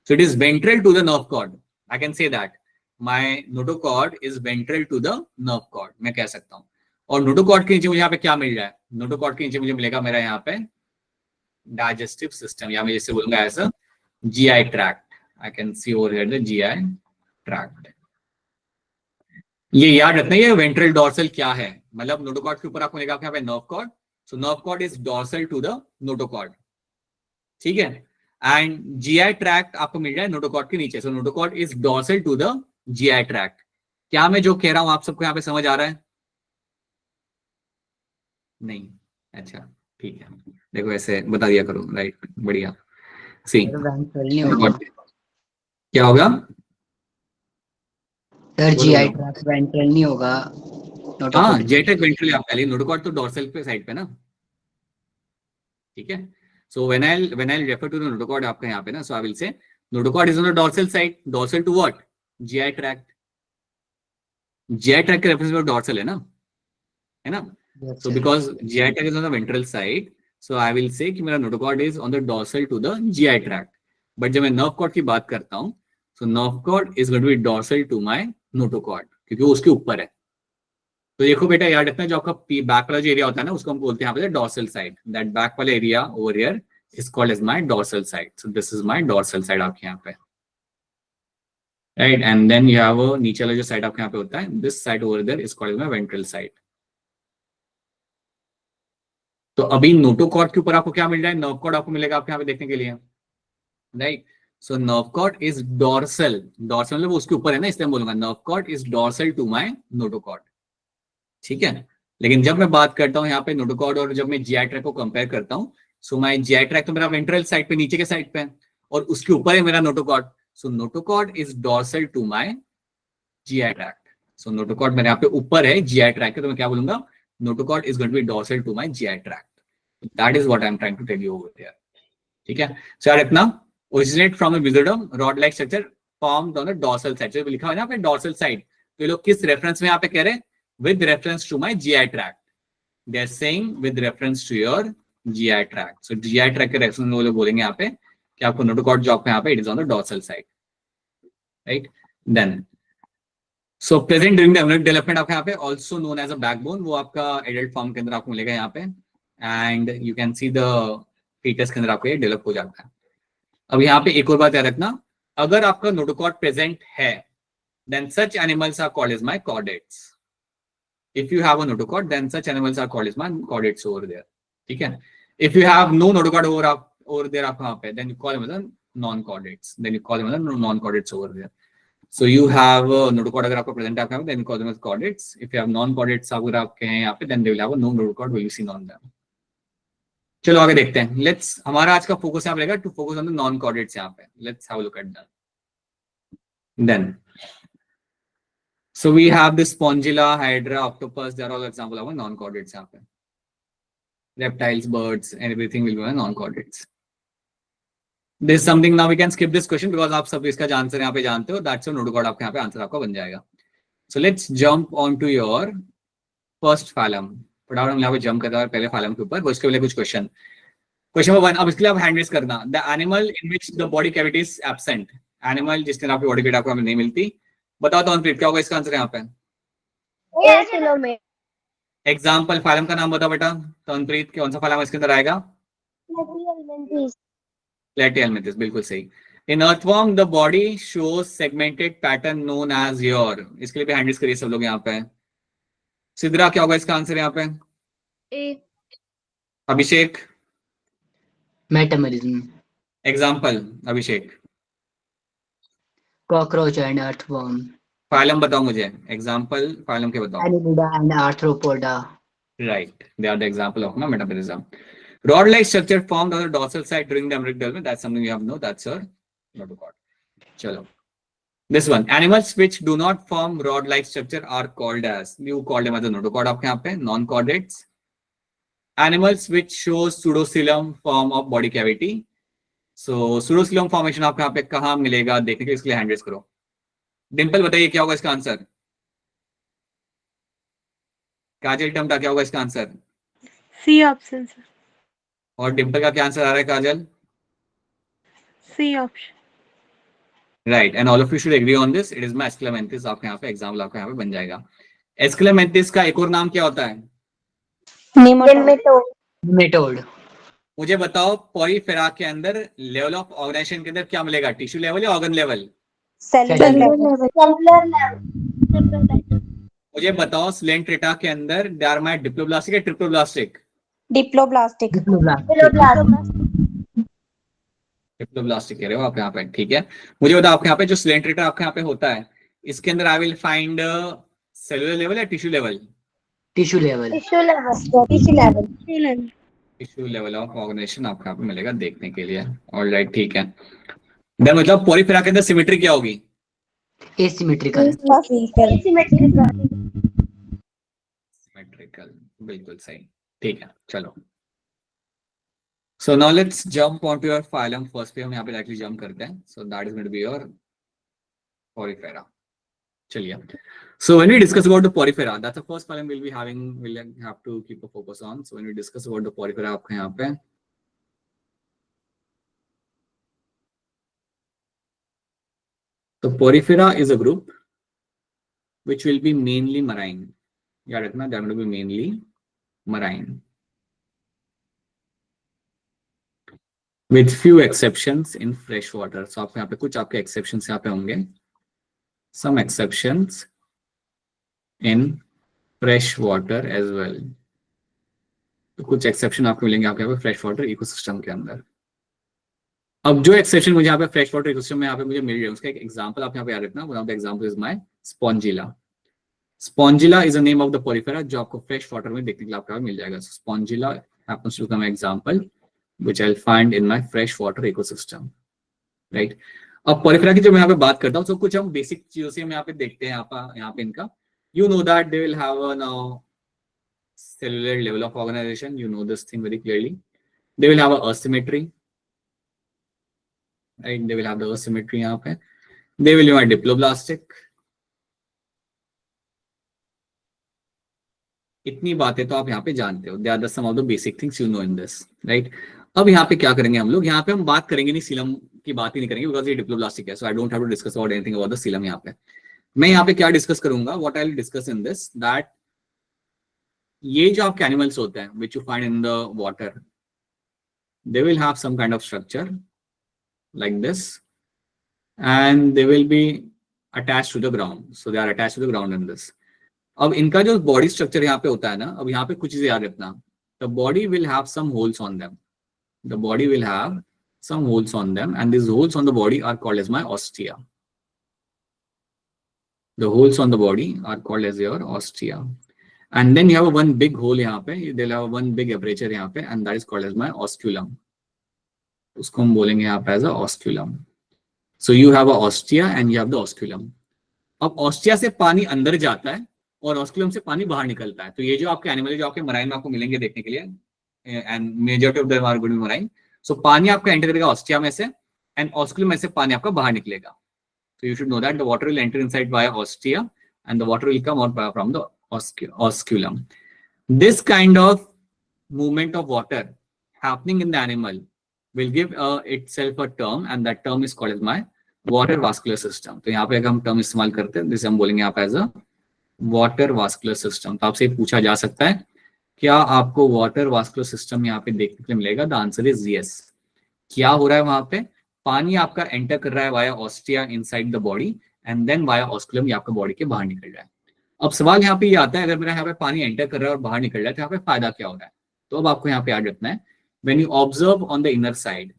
So it is ventral to the nerve cord. I can say that my notochord is ventral to the nerve cord, मैं कह सकता हूँ. और नोटोकॉर्ड के नीचे मुझे यहाँ पे क्या मिल रहा है? नोटोकॉर्ड के नीचे मुझे मिलेगा मेरा यहाँ पे डाइजेस्टिव सिस्टम, या मैं जैसे बोलूंगा ऐसा GI tract. I can see over here the GI tract. ये याद रखना ये वेंट्रल डॉर्सल क्या है. मतलब नोटोकॉर्ड के ऊपर आपको मिलेगा यहाँ पे nerve cord. So nerve cord is dorsal to the notochord. ठीक है. एंड जीआई ट्रैक्ट आपको मिल रहा है नोटोकॉर्ड के नीचे. So notochord is dorsal to the GI tract. क्या मैं जो कह रहा हूं आप सबको यहाँ पे समझ आ रहा है? नहीं? अच्छा ठीक है. देखो ऐसे बता दिया करो. राइट, बढ़िया. सी क्या होगा? सर जीआई ट्रैक्ट वेंट्रल नहीं होगा. हाँ, जीआई ट्रैक्ट वेंट्रल आपका, लेकिन नोटोकॉर्ड तो डॉर्सल पे साइड पे ना. ठीक है. So when I refer to the notochord आपका यहाँ पे ना, so I will say notochord is on the dorsal side. Dorsal to what? GI tract. GI tract के रेफरेंस में डॉर्सल है ना, है ना. Yes, So sir. because GI tract is on the ventral side, so I will say कि मेरा notochord is on the dorsal to the GI tract. But जब मैं nerve cord की बात करता हूँ, so nerve cord is going to be dorsal to my notochord, क्योंकि वो उसके ऊपर है. तो देखो बेटा याद रखना, जो आपका बैक वाला जो एरिया होता है ना, उसको हम बोलते हैं यहाँ पे डॉर्सल साइड. दैट बैक वाला area over here is called as my dorsal side. So this is my dorsal side आपके यहाँ पे, right. And then you have नीचे वाला जो साइड आपके यहाँ पे होता है, this side over there is called as my ventral side. तो अभी नोटोकॉर्ड के ऊपर आपको क्या मिल रहा है? नर्व कॉर्ड आपको मिलेगा आपके यहाँ पे देखने के लिए, right. So nerve cord is dorsal. Dorsal मतलब उसके ऊपर है ना, इसलिए बोलूंगा nerve cord is dorsal to my notochord. ठीक है. लेकिन जब मैं बात करता हूँ यहाँ पे नोटोकॉर्ड और जब मैं जीआई ट्रैक को कंपेयर करता हूँ, सो माय जीआई ट्रैक तो मेरा वेंट्रल साइड पे, नीचे के साइड पे है, और उसके ऊपर है मेरा notochord. So notochord is dorsal to my GI tract. So notochord मेरे यहाँ पे ऊपर है जीआई ट्रैक के, तो मैं क्या बोलूंगा? Notochord is going to be dorsal to my GI tract. That is what I am trying to tell you over there. ठीक है. सो याद रखना, ओरिजिनेट फ्रॉम द विजिडम rod like structure formed on the dorsal side. जो लिखा हुआ है ना पे डॉर्सल साइड, तो ये लोग किस रेफरेंस में यहाँ पे कह रहे हैं? With reference to my GI tract. They are saying with reference to your GI tract. So GI tract के रेफरेंस में वो लोग बोलेंगे यहाँ पे कि आपको नोटोकॉर्ड जो आपको यहाँ पे, it is on the dorsal side, right? Then, so present during the embryonic development आपके यहाँ पे also known as a backbone, वो आपका adult form के अंदर आपको मिलेगा यहाँ पे, and you can see the fetus के अंदर आपको ये डेवलप हो जाता है. अब यहाँ पे एक और बात याद रखना, अगर आपका नोटोकॉर्ड प्रेजेंट है, then such animals are called as my chordates. If you have a notochord, then such animals are called as my chordates over there. ठीक है. If you have no notochord over there आप वहाँ पे, then you call them as non-chordates. Then you call them as non-chordates over there. So you have a notochord अगर आपको present आपके यहाँ पे, then you call them as chordates. If you have non-chordates अगर आपके हैं यहाँ पे, then they will have a no notochord will be seen on them. चलो आगे देखते हैं. Let's, हमारा आज का फोकस यहाँ पे रहेगा to focus on the non-chordates यहाँ पे. Let's have a look at that. Then so we have the spongilla, hydra, octopus. They are all example of non-chordates यहाँ पे. Reptiles, birds, and everything will be non-chordates. This is something now we can skip this question because आप सब इसका आंसर यहाँ पे जानते हो. That's a notochord आपके यहाँ पे आंसर आपका बन जाएगा. So let's jump on to your first phylum. फटाफट हम यहाँ पे जंप करते हैं पहले phylum के ऊपर. उसके पहले कुछ क्वेश्चन. Question number 1. अब इसके लिए आप हैंड रेज करना. The animal in which the body cavity is absent. Animal जिसके अंदर आपकी बॉडी कैविटी आपको नहीं मिलती. बताओ तो अनप्रीत क्या होगा इसका आंसर यहाँ पे? एग्जाम्पल फाइलम का नाम बताओ बेटा. तो अनप्रीत कौन सा फाइलम इसके अंदर आएगा? प्लेटिहेल्मिंथेस. बिल्कुल सही. In earthworm the body shows segmented pattern known as your. इसके लिए भी हैंडल्स करिए सब लोग यहाँ पे. सिद्रा क्या होगा इसका आंसर यहाँ पे? A. Abhishek. Metamerism. Example Abhishek. Cockroach and earthworm. Phylum बताओ मुझे. एग्जाम्पल फाइलम के बताओ. Annelida and arthropoda. Right. They are the example of metabolism. Rod-like structure formed on the dorsal side during the embryonic development. That's something you have to know. That's your notochord. Chalo. This one. Animals which do not form rod-like structure are called as. You call them as a notochord. आपके यहाँ पे non-chordates. Animals which show pseudocoelom form of body cavity. So pseudocoelom formation आपके यहाँ पे कहाँ मिलेगा देखने के लिए इसके लिए हैंड रेज करो. डिम्पल बताइए क्या होगा इसका आंसर? काजल टमटा क्या होगा इसका आंसर? C option, sir. और डिम्पल का क्या आंसर आ रहा है Kajal? C option. Right. And all of you should agree on this. It is my Aschelminthes. आपके यहाँ पे एग्जाम्पल आपके यहाँ पे बन जाएगा. एस्क्लेमेंथिस का एक और नाम क्या होता है? Nematode. मुझे बताओ पॉलीफेरा के अंदर लेवल ऑफ ऑर्गेनाइजेशन के अंदर क्या मिलेगा? टिश्यू लेवल या ऑर्गन लेवल? Cellular level. मुझे बताओ स्लेंट्रेटा के अंदर दे आर माय डिप्लोब्लास्टिक या ट्रिप्लोब्लास्टिक? Diploblastic. डिप्लोब्लास्टिक कह रहे हो आप यहाँ पे. ठीक है. मुझे बताओ आपके यहाँ पे जो स्लेंट्रेटा आपके यहाँ पे होता है, इसके अंदर I will find cellular level या tissue level? Tissue level. Tissue level of organisation आपको यहाँ पे मिलेगा देखने के लिए. ऑलराइट. ठीक है. देन मतलब पॉलीफेरा के अंदर सिमेट्री क्या होगी? Asymmetrical. सिमेट्रिकल. बिल्कुल सही. ठीक है. चलो. So now let's jump on to your phylum. First पे हम यहाँ पे डायरेक्टली जंप करते हैं. So that is going to be your porifera. चलिए. So when we discuss about the porifera, that's the first problem we'll be having, we'll have to keep a focus on. So when we discuss about the porifera, आपका यहाँ पे the porifera is a group which will be mainly marine. याद रखना, they're going to be mainly marine, with few exceptions in fresh water. So आपको यहाँ पे कुछ आपके exceptions यहाँ पे होंगे, some exceptions in fresh water as well. तो कुछ exception आपको मिलेंगे आपके यहाँ पे fresh water ecosystem के अंदर. अब जो एक्सेप्शन मुझे यहाँ पे फ्रेश वाटर इकोसिस्टम में यहाँ पे मुझे मिल रही है, उसका एक एग्जांपल आप यहाँ पे याद रखना. One of the example is my Spongilla. Spongilla is a name of the Porifera जो आपको फ्रेश वाटर में देखने के लिए आपको मिल जाएगा. So Spongilla happens to become example which I will find in my fresh water ecosystem, right. अब पोरिफेरा की जब मैं यहाँ पे बात करता हूँ तो कुछ हम बेसिक चीजों से हम यहाँ पे देखते हैं. यहाँ पे इनका you know that they will have a cellular level of organization. You know this thing very clearly. They will have a asymmetry, right? They will have the asymmetry यहाँ पे. They will be diploblastic. इतनी बातें तो आप यहाँ पे जानते हो. They are the some of the basic things you know in this, right? अब यहाँ पे क्या करेंगे हम लोग, यहाँ पे हम बात करेंगे नहीं, सीलम की बात ही नहीं करेंगे because ये डिप्लोब्लास्टिक है. So I don't have to discuss about anything about the Seelam. यहाँ पे मैं यहाँ पे क्या डिस्कस करूंगा, what I will discuss in this, that ये जो आपके एनिमल्स होते हैं which you find in the water, they will have some kind of structure like this and they will be attached to the ground. So they are attached to the ground in this. अब इनका जो बॉडी स्ट्रक्चर यहाँ पे होता है ना, अब यहाँ पे कुछ चीजें याद रखना. The body will have some holes on them. The body will have some holes on them and these holes on the body are called as my ostia. The holes on the body are called as your ostia. And then you have one big hole यहाँ पे, they'll have one big aperture यहाँ पे and that is called as my osculum. उसको हम बोलेंगे यहाँ पे as a osculum. So you have a ostia and you have the osculum. अब ostia से पानी अंदर जाता है और osculum से पानी बाहर निकलता है. तो ये जो आपके एनिमल जो आपके मराइन में आपको मिलेंगे देखने के लिए, and majority of them are going to be marine. So पानी आपका एंटर करेगा ostia में से and osculum में से पानी आपका बाहर निकलेगा. So you should know that the water will enter inside via ostia and the water will come out from the osculum. This kind of movement of water happening in the animal will give itself a term and that term is called as my water vascular system. तो यहाँ पे अगर हम term इस्तेमाल करते हैं जिसे हम बोलेंगे यहाँ पे as a water vascular system. तो आपसे पूछा जा सकता है क्या आपको water vascular system यहाँ पे देखने के लिए मिलेगा? The answer is yes. क्या हो रहा है वहां पे? पानी आपका एंटर कर रहा है via ostia inside the body and then via osculum ये आपका बॉडी के बाहर निकल रहा है. अब सवाल यहाँ पे ये आता है, अगर मेरा यहाँ पे पानी एंटर कर रहा है और बाहर निकल रहा है तो यहाँ पे फायदा क्या हो रहा है? तो अब आपको यहाँ पे याद रखना है, when you observe on the inner side,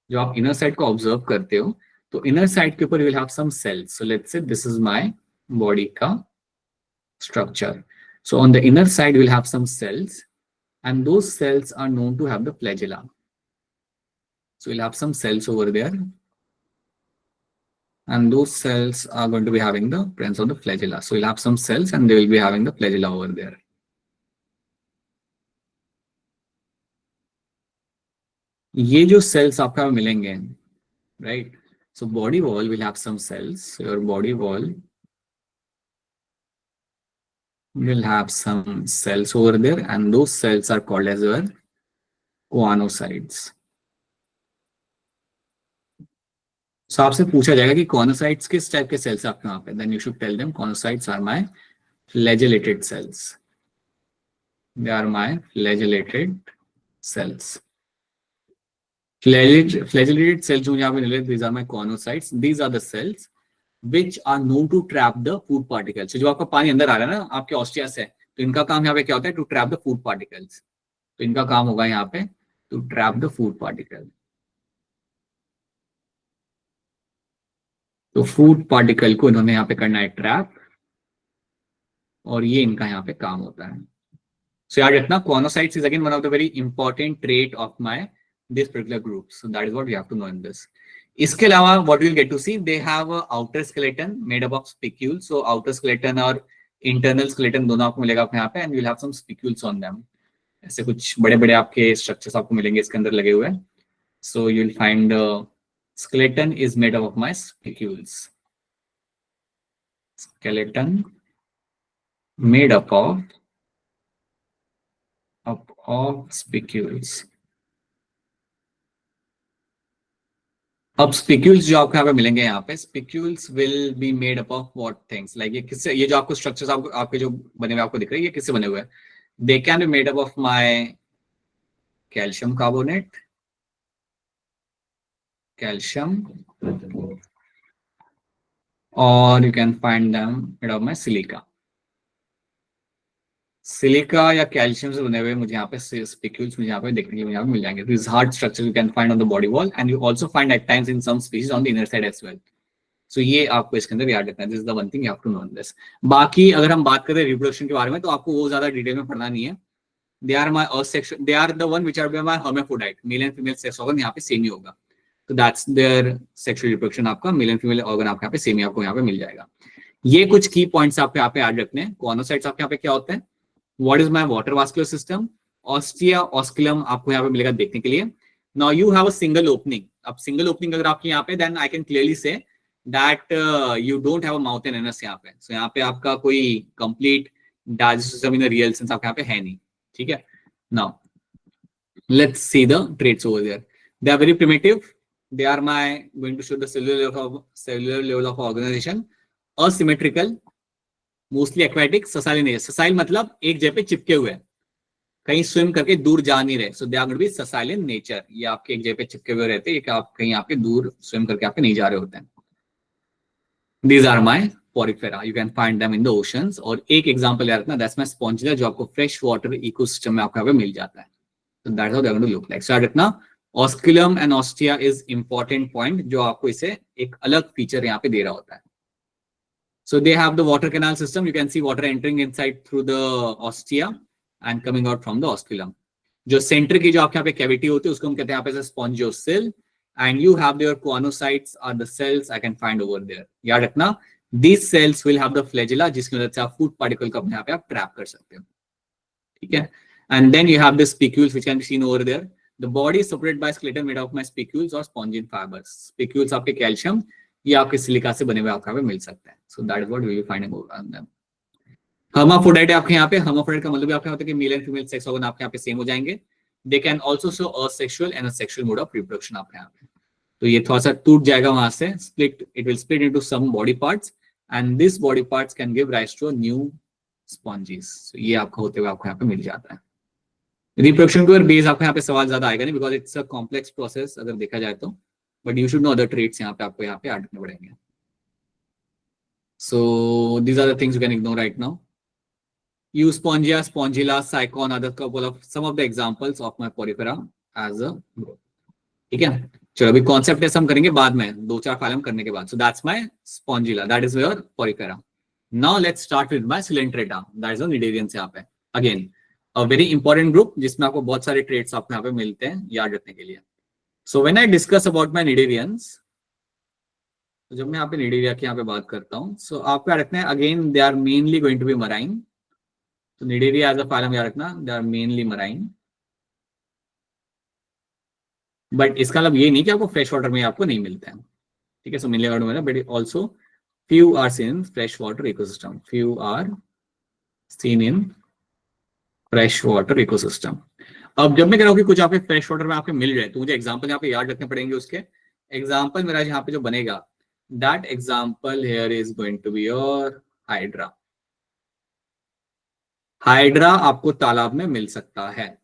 जो आप inner side को ऑब्जर्व करते हो तो inner side के ऊपर you will have some cells. So let's say this is my body का structure. So on the inner side you will have some cells and those cells are known to have the flagella. So you'll have some cells over there and those cells are going to be having the presence of the flagella. So you'll have some cells and they will be having the flagella over there. ये जो cells आपका मिलेंगे, right? So body wall will have some cells. So your body wall will have some cells over there and those cells are called as your choanocytes. So आपसे पूछा जाएगा कि choanocytes किस टाइप के cells आपके वहां पे, then you should tell them choanocytes are my flagellated cells. They are my flagellated cells. Flagellated cells जो यहाँ पे मिले, these are my choanocytes. These are the cells which are known to trap the food particles. So जो आपका पानी अंदर आ रहा है ना आपके ऑस्टिया से, तो इनका काम यहाँ पे क्या होता है? To trap the food particles. तो इनका काम होगा यहाँ पे to trap the food particle. तो फूड पार्टिकल को इन्होंने यहाँ पे करना है ट्रैप और ये इनका यहाँ पे काम होता है. सो याद रखना choanocytes is again one of the very important trait of my this particular group. So that is what we have to know in this. इसके अलावा what we will get to see, they have a outer skeleton made up of spicules. So outer skeleton और internal skeleton दोनों आपको मिलेगा आपको यहाँ पे and you will have some spicules on them. ऐसे कुछ बड़े-बड़े आपके structures आपको मिलेंगे इसके अंदर लगे हुए. So you will find skeleton is made up of my spicules. skeleton made up of spicules. अब स्पिक्यूल्स जो आपको यहाँ पे मिलेंगे, यहाँ पे spicules will be made up of what things, like ये किससे, ये जो आपको स्ट्रक्चर्स आपके जो बने हुए आपको दिख रहे हैं, ये किससे बने हुए हैं? They can be made up of my calcium carbonate, calcium, और you can find them made of my silica. Silica या कैल्शियम से बने हुए मुझे यहाँ पे स्पिक्यूल्स मुझे यहाँ पे देखने के लिए यहाँ पे मिल जाएंगे. These hard structures you can find on the body wall and you also find at times in some species on the inner side as well. So ये आपको इसके अंदर याद रखना है. This is the one thing you have to know on this. बाकी अगर हम बात करें रिप्रोडक्शन के बारे में तो आपको वो ज्यादा डिटेल में पढ़ना नहीं है. They are my asexual, they are the one which are my hermaphrodite. Male and female sex organ यहाँ पे सेम ही होगा. तो that's their sexual reproduction. आपका मेल एंड फीमेल ऑर्गन आपको यहाँ पे सेम ही आपको यहाँ पे मिल जाएगा. ये कुछ की पॉइंट्स आपको यहाँ पे याद रखने हैं. कॉनोसाइट्स आपके यहाँ पे क्या होते हैं? What is my water vascular system? Ostia osculum आपको यहाँ पे मिलेगा देखने के लिए. Now you have a single opening. अब single opening अगर आपके यहाँ पे, then I can clearly say that you don't have a mouth and anus यहाँ पे. So यहाँ पे आपका कोई complete digestive system in the real sense आपके यहाँ पे है नहीं. ठीक है. Now let's see the traits over there. They are very primitive. They are going to show the cellular level of organization. Asymmetrical, mostly aquatic. Sessile नहीं है. Sessile मतलब एक जगह पे चिपके हुए हैं, कहीं स्विम करके दूर जा नहीं रहे. So they are going to be sessile in nature. ये आपके एक जगह पे चिपके हुए रहते हैं, आप कहीं आपके दूर स्विम करके आपके नहीं जा रहे होते हैं. These are my porifera. You can find them in the oceans. और एक एग्जांपल याद रखना, that's my spongilla जो आपको फ्रेश वाटर इकोसिस्टम में आपको यहाँ पे मिल जाता है. So that's how they are going to look like. So याद रखना, osculum and ostia is important point जो आपको इसे एक अलग फीचर यहाँ पे दे रहा होता है. So they have the water canal system. You can see water entering inside through the ostia and coming out from the osculum. जो सेंटर की जो आपके यहाँ पे कैविटी होती है उसको हम कहते हैं यहाँ पे spongiocoel. And you have there choanocytes are the cells I can find over there. याद रखना, these cells will have the flagella जिसकी मदद से आप फूड पार्टिकल को अपने यहाँ पे आप ट्रैप कर सकते हो. ठीक है. And then you have the spicules which can be seen over there. The body is separated by skeleton made of my spicules or spongin fibers. Spicules आपके कैल्शियम या आपके सिलिका से बने हुए आपको यहाँ पे मिल सकते हैं. So that is what we will find on them. Hermaphrodite आपके यहाँ पे, hermaphrodite का मतलब आपके होता है कि mail and female sex organ आपके यहाँ पे सेम हो जाएंगे. They can also show asexual and asexual mode of reproduction आपके यहाँ पे. तो ये थोड़ा सा टूट जाएगा वहां से. It will split into some body parts and this body parts can give rise to a new sponges. So ये आपको होते हुए आपको यहाँ पे मिल जाता है. रिप्रोडक्शन के ऊपर बेस आपको यहाँ पे सवाल ज्यादा आएगा नहीं, because it's a complex process अगर देखा जाए तो. But you should know other traits यहाँ पे आपको यहाँ पे ऐड करने पड़ेंगे. So these are the things you can ignore right now. Euspongia, Spongilla, Sycon are the couple of some of the examples of my porifera as a group. ठीक है. चलो अभी कॉन्सेप्ट टेस्ट हम करेंगे बाद में, 2-4 फाइलम करने के बाद. So that's my Spongilla, that is your Porifera. Now let's start with my Coelenterata, that is the cnidarians. यहाँ पे again a very important group जिसमें आपको बहुत सारे ट्रेट्स आपको यहाँ पे मिलते हैं याद रखने के लिए. सो when I discuss about my cnidarians, तो जब मैं यहाँ पे निडेरिया की यहाँ पे बात करता हूँ, सो आपको याद रखना है again they are mainly going to be marine. तो निडेरिया एज अ फाइलम याद रखना, they are mainly marine. But इसका मतलब ये नहीं कि आपको फ्रेश वाटर में आपको नहीं मिलता है. ठीक है. सो मेनली वाटर में, but also few are seen in fresh water ecosystem. Few are seen in fresh water ecosystem. अब जब मैं कह रहा हूँ कि कुछ आपके फ्रेश वाटर में आपके मिल रहे हैं तो मुझे एग्जांपल यहाँ पे याद रखने पड़ेंगे. उसके एग्जांपल मेरा यहाँ पे जो बनेगा, that example here is going to be your hydra. Hydra आपको तालाब में मिल सकता है.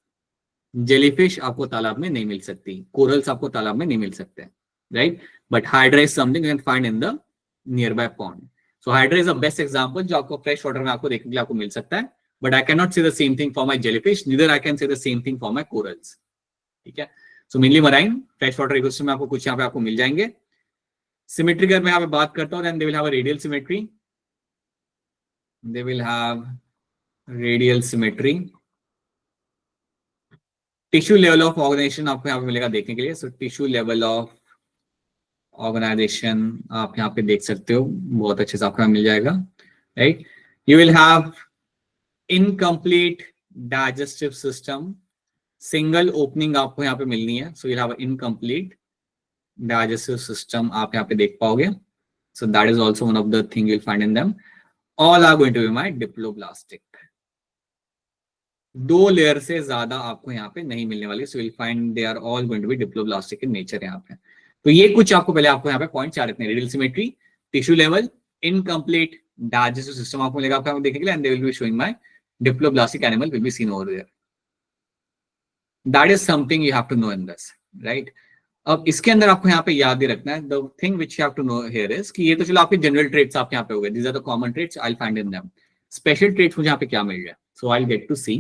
जेलीफिश आपको तालाब में नहीं मिल सकती. कोरल्स आपको तालाब में नहीं मिल सकते, right. But hydra is something you can find in the near by pond. So hydra is the best example जो आपको फ्रेश वाटर में आपको देखने के लिए आपको मिल सकता है. But I cannot say the same thing for my jellyfish. Neither I can say the same thing for my corals. ठीक है. So mainly marine, fresh water ecosystem में आपको कुछ यहाँ पे आपको मिल जाएंगे. Symmetry अगर मैं यहाँ पे बात करता हूँ, then they will have a radial symmetry. They will have radial symmetry. Tissue level of organization आपको यहाँ पे मिलेगा देखने के लिए. So tissue level of organization आप यहाँ पे देख सकते हो, बहुत अच्छे से आपको मिल जाएगा, right? You will have incomplete digestive system. Single opening आपको यहाँ पे मिलनी है. सो you have incomplete digestive system आप यहाँ पे देख पाओगे. So that is also one of the thing you'll find in them. All are going to be my diploblastic. 2 layer से ज्यादा आपको यहाँ पे नहीं मिलने वाली. So you'll find they are all going to be diploblastic in nature यहाँ पे. तो ये कुछ आपको पहले आपको यहाँ पे पॉइंट चार रखने हैं. Radial symmetry, tissue level, incomplete digestive system आपको मिलेगा आपको देखने के लिए. And they will be showing my diploblastic animal will be seen over there. That is something you have to know in this, right? अब इसके अंदर आपको यहाँ पे याद ही रखना है. The thing which you have to know here is कि ये तो चलो आपके जनरल ट्रेट्स आपके यहाँ पे हो गए. These are the common traits I'll find in them. Special traits मुझे यहाँ पे क्या मिल गया? So I'll get to see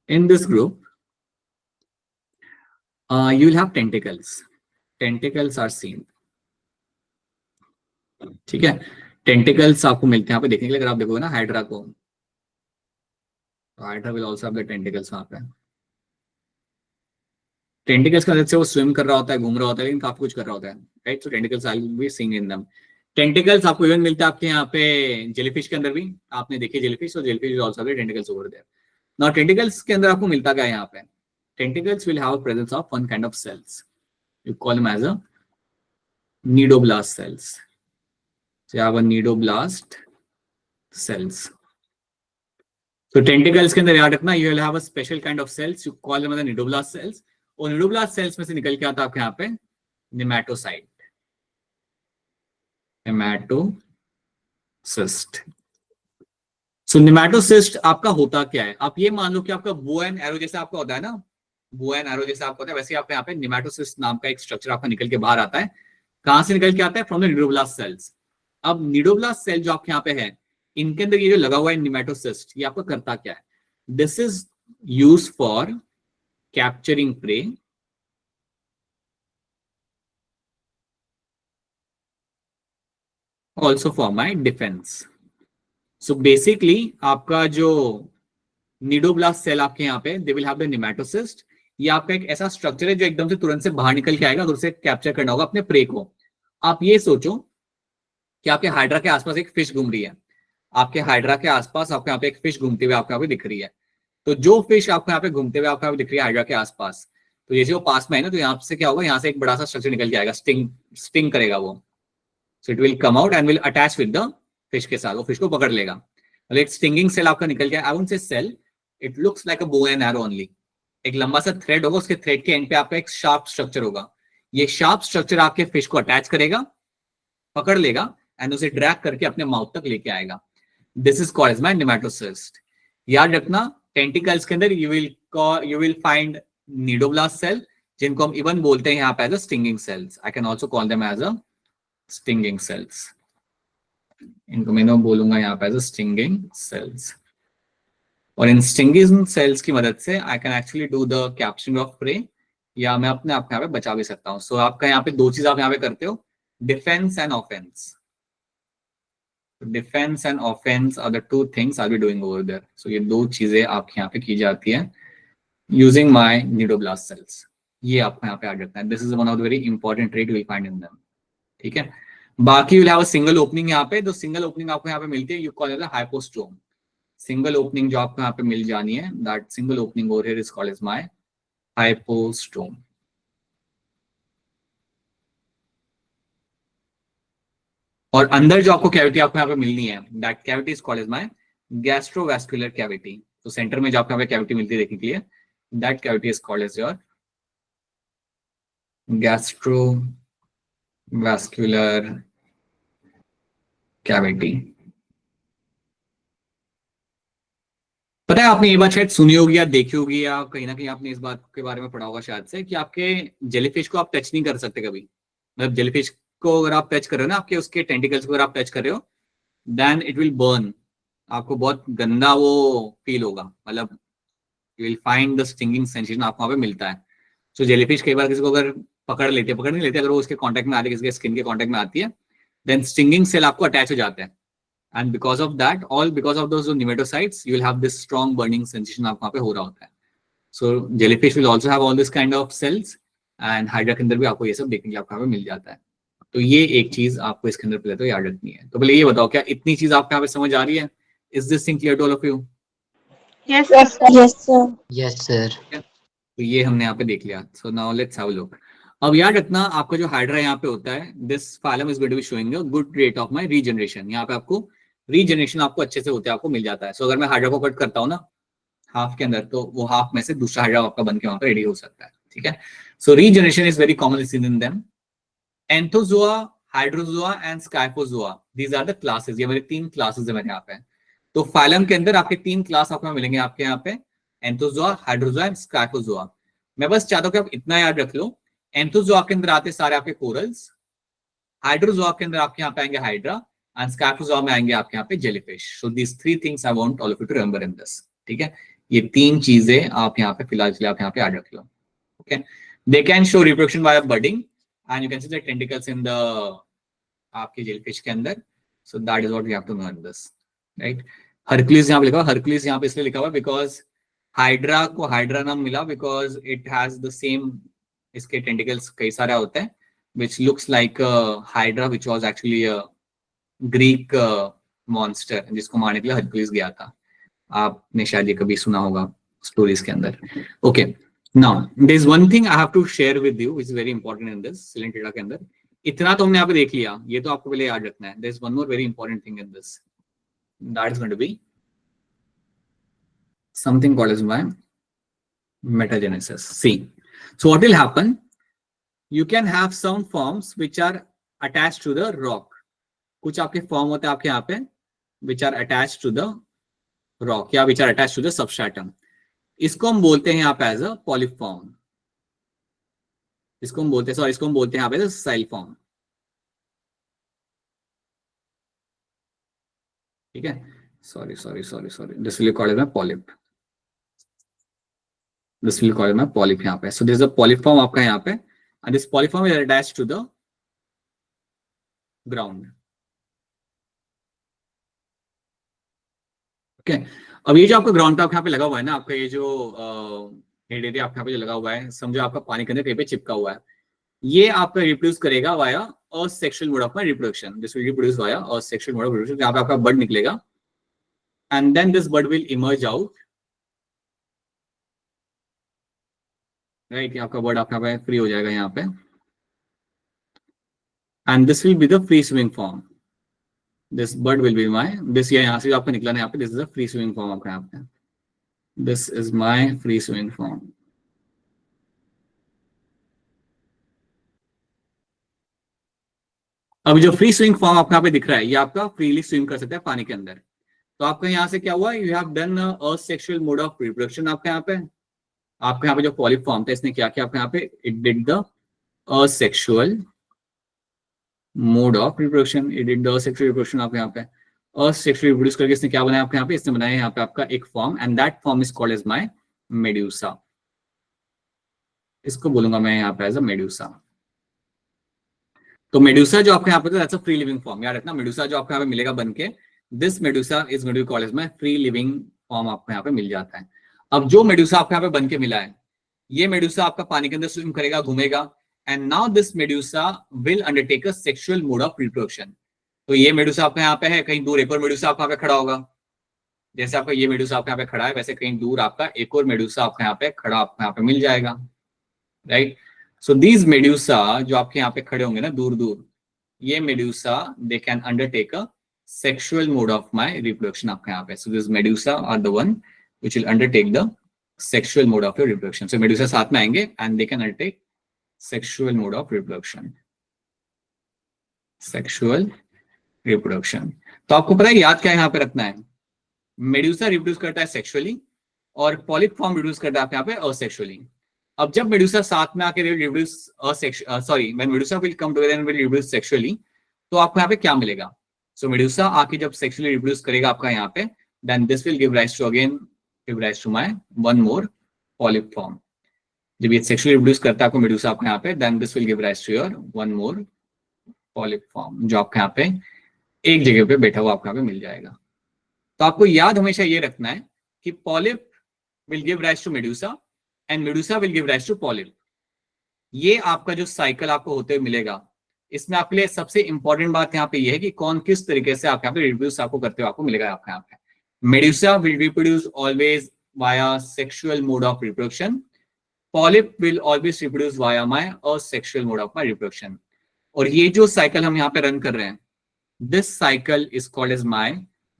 in this group. You will have tentacles. Tentacles are seen. ठीक है. Tentacles आपको मिलते हैं यहाँ पे देखने के लिए. अगर आप देखोगे ना हाइड्रा को, hydra will also have the tentacles वहाँ पे. टेंटिकल्स का से वो स्विम कर रहा होता है, घूम रहा होता है, लेकिन काफी कुछ कर रहा होता है, right? So tentacles I will be seeing in them. Tentacles आपको इवन मिलता है आपके यहाँ पे जेलीफिश के अंदर भी. आपने देखी जेलीफिश, तो jellyfish also have tentacles over there. Now tentacles के अंदर आपको मिलता क्या है यहाँ पे? Tentacles will have presence of one kind of cells. You call them as a cnidoblast cells. So you have a cnidoblast cells. तो टेंटिकल्स के अंदर याद रखना, you will have a special kind of cells, you call them as cnidoblast cells. और नीडोब्लास्ट सेल्स में से निकल के आता है आपके यहाँ पे नेमेटोसाइट, नेमेटोसिस्ट. सो नेमेटोसिस्ट आपका होता क्या है? आप ये मान लो कि आपका बो एंड एरो जैसा आपका होता है ना, बो एंड एरो जैसा आपका होता है, वैसे आपके यहाँ पे नेमेटोसिस्ट नाम का एक स्ट्रक्चर आपका निकल के बाहर आता है. कहां से निकल के आता है? From the cnidoblast cells. अब नीडोब्लास्ट सेल जो आपके यहाँ पे है, इनके अंदर ये जो लगा हुआ है नेमेटोसिस्ट, ये आपका करता क्या है? This is use for capturing prey, also for my defense. So basically आपका जो नीडोब्लास्ट सेल आपके यहाँ पे, they will have the nematocyst. ये आपका एक ऐसा स्ट्रक्चर है जो एकदम से तुरंत से बाहर निकल के आएगा अगर उसे कैप्चर करना होगा अपने प्रे को. आप ये सोचो कि आपके हाइड्रा के आसपास एक फिश घूम रही है. आपके हाइड्रा के आसपास आपके यहाँ पे एक फिश घूमती हुई आपको यहाँ पे दिख रही है. तो जो फिश आपको यहाँ पे घूमते हुए आपको यहाँ पे दिख रही है हाइड्रा के आसपास, तो जैसे वो पास में है ना, तो यहाँ से क्या होगा? यहाँ से एक बड़ा सा स्ट्रक्चर निकल के आएगा, स्टिंग करेगा वो. सो it will come out and will attach with the fish के साथ, वो फिश को पकड़ लेगा. मतलब एक स्टिंगिंग सेल आपका निकल गया. I won't say cell, it looks like a bow and arrow only. एक लंबा सा थ्रेड होगा, उसके थ्रेड के एंड पे आपका एक शार्प स्ट्रक्चर होगा. ये शार्प स्ट्रक्चर आपके फिश को अटैच करेगा, पकड़ लेगा एंड उसे ड्रैग करके अपने माउथ तक लेके आएगा. This is called as my nematocyst. याद रखना, टेंटिकल्स के अंदर you will find cnidoblast cell, जिनको हम इवन बोलते हैं यहाँ पे as a stinging cells. I can also call them as a stinging cells. इनको मैं बोलूंगा यहाँ पे एज अ स्टिंगिंग सेल्स. और इन स्टिंगिंग सेल्स की मदद से I can actually do the capturing of prey, या मैं अपने आप को यहाँ पे बचा भी सकता हूँ. सो आपका यहाँ पे दो चीज आप यहाँ पे करते हो, defence and offence. Defence and offence are the two things I will be doing over there. So ये दो चीजें आपके यहाँ पे की जाती है यूजिंग माय नीडोब्लास्ट सेल्स. ये आपको यहाँ पे याद रखना है. This is one of the very important trait you will find in them. ठीक है. बाकी you will have a single opening यहाँ पे. तो सिंगल ओपनिंग आपको यहाँ पे मिलती है, you call it hypostome. Single opening जो आपको यहाँ पे मिल जानी है, that single opening over here is called as my hypostome. और अंदर जो आपको कैविटी आपको यहाँ पे मिलनी है, that cavity is called as my gastrovascular cavity. तो सेंटर में जो आपको यहाँ पे कैविटी मिलती है देखने के लिए, that cavity is called as your gastrovascular cavity. पता है आपने ये बात शायद सुनी होगी या देखी होगी, या कहीं ना कहीं आपने इस बात के बारे में पढ़ा होगा शायद से, कि आपके जेलीफिश को आप टच नहीं कर सकते कभी. मतलब जेलीफिश को अगर आप टच कर रहे हो ना, आपके उसके टेंटिकल्स को अगर आप टच कर रहे हो, देन इट विल बर्न. आपको बहुत गंदा वो फील होगा. मतलब you will find the stinging sensation आपको वहां पे मिलता है. सो जेलीफिश कई बार किसी को अगर पकड़ नहीं लेते, अगर वो उसके कांटेक्ट में आती है, किसी के स्किन के कांटेक्ट में आती है, देन स्टिंगिंग सेल आपको अटैच हो जाते हैं. And because of that, all because of those nematocysts, you will have this strong burning sensation आपको वहां पे हो रहा होता है. So jellyfish will also have all this kind of cells, and hydra के अंदर भी आपको ये सब देखने के लिए आपको वहां पे मिल जाता है. तो ये एक चीज आपको इसके अंदर पहले तो याद रखनी है. तो पहले ये बताओ, क्या इतनी चीज आपको यहाँ पे समझ आ रही है? Is this thing clear to all of you? Yes, Yes, sir. sir. Yes, sir. Yes, sir. तो ये हमने यहाँ पे देख लिया. सो now let's have a look. अब याद रखना आपका जो हाइड्रा यहाँ पे होता है, this phylum is going to be showing a good rate of my regeneration. यहाँ पे आपको रीजनरेशन आपको अच्छे से होते हैं, आपको मिल जाता है। सो अगर मैं हाइड्रा को कट करता हूँ ना हाफ के अंदर, तो वो हाफ में से दूसरा हाइड्रा आपका बन के वहां पर रेडी हो सकता है, ठीक है। So regeneration is very commonly seen in them. Anthozoa, Hydrozoa and Scyphozoa, these are the classes. ये मेरे 3 क्लासेस है मेरे यहाँ पे। तो फाइलम के अंदर आपके 3 क्लास आपको मिलेंगे आपके यहाँ पे, एंथोजोआ, हाइड्रोजोआ एंड स्काइफोजोआ। मैं बस चाहता हूँ कि आप इतना याद रख लो, एंथोजोआ के अंदर आते सारे आपके कोरल्स, हाइड्रोजोआ के अंदर आपके यहाँ पे आएंगे हाइड्रा, एंड स्काइफोजोआ में आएंगे आपके यहाँ पे jellyfish. So this 3 things I want all of you to remember in this, ठीक है। ये 3 चीजें आप यहाँ पे फिलहाल आप यहाँ पे याद रख लो, okay. They can show reproduction by budding and you can see the tentacles in the आपके जेलीफिश के अंदर। So that is what we have to know in this, right. Hercules यहाँ पे लिखा हुआ, हरक्यूलिस यहाँ पे इसलिए लिखा हुआ बिकॉज हाइड्रा को हाइड्रा नाम मिला because it has the same, इसके टेंटिकल्स कई सारे होते हैं, which looks like a hydra which was actually a Greek monster जिसको मारने के लिए हरक्यूलिस गया था। आपने शायद ये कभी सुना होगा स्टोरीज के अंदर, okay. Now there is one thing I have to share with you which is very important in this Coelenterata के अंदर। इतना तो हमने यहाँ पे देख लिया, ये तो आपको पहले याद रखना है। There is one more very important thing in this, that is going to be something called as by metagenesis. See, so what will happen, you can have some forms which are attached to the rock. कुछ आपके फॉर्म होते हैं आपके यहाँ पे which are attached to the rock या which are attached to the substratum. इसको हम बोलते हैं यहाँ पे as a polyform. इसको हम बोलते हैं, इसको हम बोलते हैं यहाँ पे सेल फॉर्म, ठीक है। Sorry this will call as polyp, this will call as polyp यहाँ पे। सो दिस इज अ पॉलिफॉर्म आपका यहाँ पे, and this polyform is attached to the ground, okay। अब ये जो आपका ग्राउंड पे आपके यहाँ पे लगा हुआ है ना, आपका ये जो हेड एरिया आपके यहाँ पे जो लगा हुआ है, समझो आपका पानी के अंदर कहीं पे चिपका हुआ है, ये आपका रिप्रोड्यूस करेगा via asexual mode of reproduction. This will reproduce via asexual mode of reproduction. यहाँ पे आपका बर्ड निकलेगा and then this bud will emerge out, right. आपका बर्ड आपका यहाँ पे फ्री हो जाएगा यहाँ पे, and this will be the free swimming form. This bud will be my, this ये यहाँ से आपका निकला ना यहाँ पे, this is a free swimming form आपका यहाँ पे, this is my free swimming form. अब जो फ्री स्विमिंग फॉर्म आपका यहाँ पे दिख रहा है, ये आपका फ्रीली स्विम कर सकता है पानी के अंदर। तो आपका यहाँ से क्या हुआ, you have done asexual mode of reproduction. आपके यहाँ पे आपके यहाँ पे जो पॉलिप फॉर्म था, इसने क्या किया आपके यहाँ पे, it did the asexual mode of reproduction, it did the asexual reproduction. आपके यहाँ पे असेक्सुअल रिप्रोड्यूस करके इसने क्या बनाया आपके यहाँ पे, इसने बनाया यहाँ पे आपका एक form, and that form is called as my medusa. इसको बोलूंगा मैं यहाँ पे एज अ मेड्यूसा। तो मेड्यूसा जो आपके यहाँ पे that's a free living form, याद रखना। मेड्यूसा जो आपको यहाँ पे मिलेगा बन के, this medusa is going to be called as my free living form, आपको यहाँ पे मिल जाता है। अब जो मेड्यूसा आपको यहाँ पे बन के मिला है, ये मेड्यूसा आपका पानी के अंदर स्विम करेगा, घूमेगा, and now this medusa will undertake a sexual mode of reproduction. तो ये मेड्यूसा आपका यहाँ पे है, कहीं दूर एक और मेड्यूसा आपका यहाँ पे खड़ा होगा। जैसे आपका ये मेड्यूसा आपका यहाँ पे खड़ा है, वैसे कहीं दूर आपका एक और मेड्यूसा आपका यहाँ पे खड़ा आपको यहाँ पे मिल जाएगा, राइट। सो दीज मेड्यूसा जो आपके यहाँ पे खड़े होंगे ना दूर दूर, ये medusa they can undertake a sexual mode of my reproduction आपके यहाँ पे। So this medusa are the one which will undertake the sexual mode of your reproduction. So medusa साथ में आएंगे and they can undertake sexual mode of reproduction. Sexual reproduction. तो आपको पता है याद क्या यहाँ पे रखना है, मेड्यूसा रिप्रोड्यूस करता है सेक्सुअली और पॉलिप फॉर्म रिप्रोड्यूस करता है यहाँ पे असेक्सुअली। अब जब मेड्यूसा साथ में आके reproduce sorry when medusa will come together and will reproduce sexually, तो आपको यहाँ पे क्या मिलेगा। सो मेड्यूसा आके जब सेक्सुअली रिप्रोड्यूस करेगा आपका यहाँ पे, then this will give rise to again give rise to my one more polyp form. जब ये सेक्सुअली रिप्रोड्यूस करता है आपको मेडूसा आपके यहाँ पे, then this will give rise to your one more polyp form, जो आपके यहाँ पे एक जगह पे बैठा हुआ आपको यहाँ पे मिल जाएगा। तो आपको याद हमेशा ये रखना है कि polyp will give rise to medusa and medusa will give rise to polyp। ये आपका जो साइकिल आपको होते हुए मिलेगा, इसमें आपके लिए सबसे इंपॉर्टेंट बात यहाँ पे ये है कि कौन किस तरीके से आपके यहाँ पे रिप्रोड्यूस आपको करते हुए आपको मिलेगा आपके यहाँ पे। Medusa will reproduce always via sexual mode of reproduction, polyp will always reproduce via my asexual mode of my reproduction. और ये जो साइकिल हम यहाँ पे रन कर रहे हैं, this cycle is called as my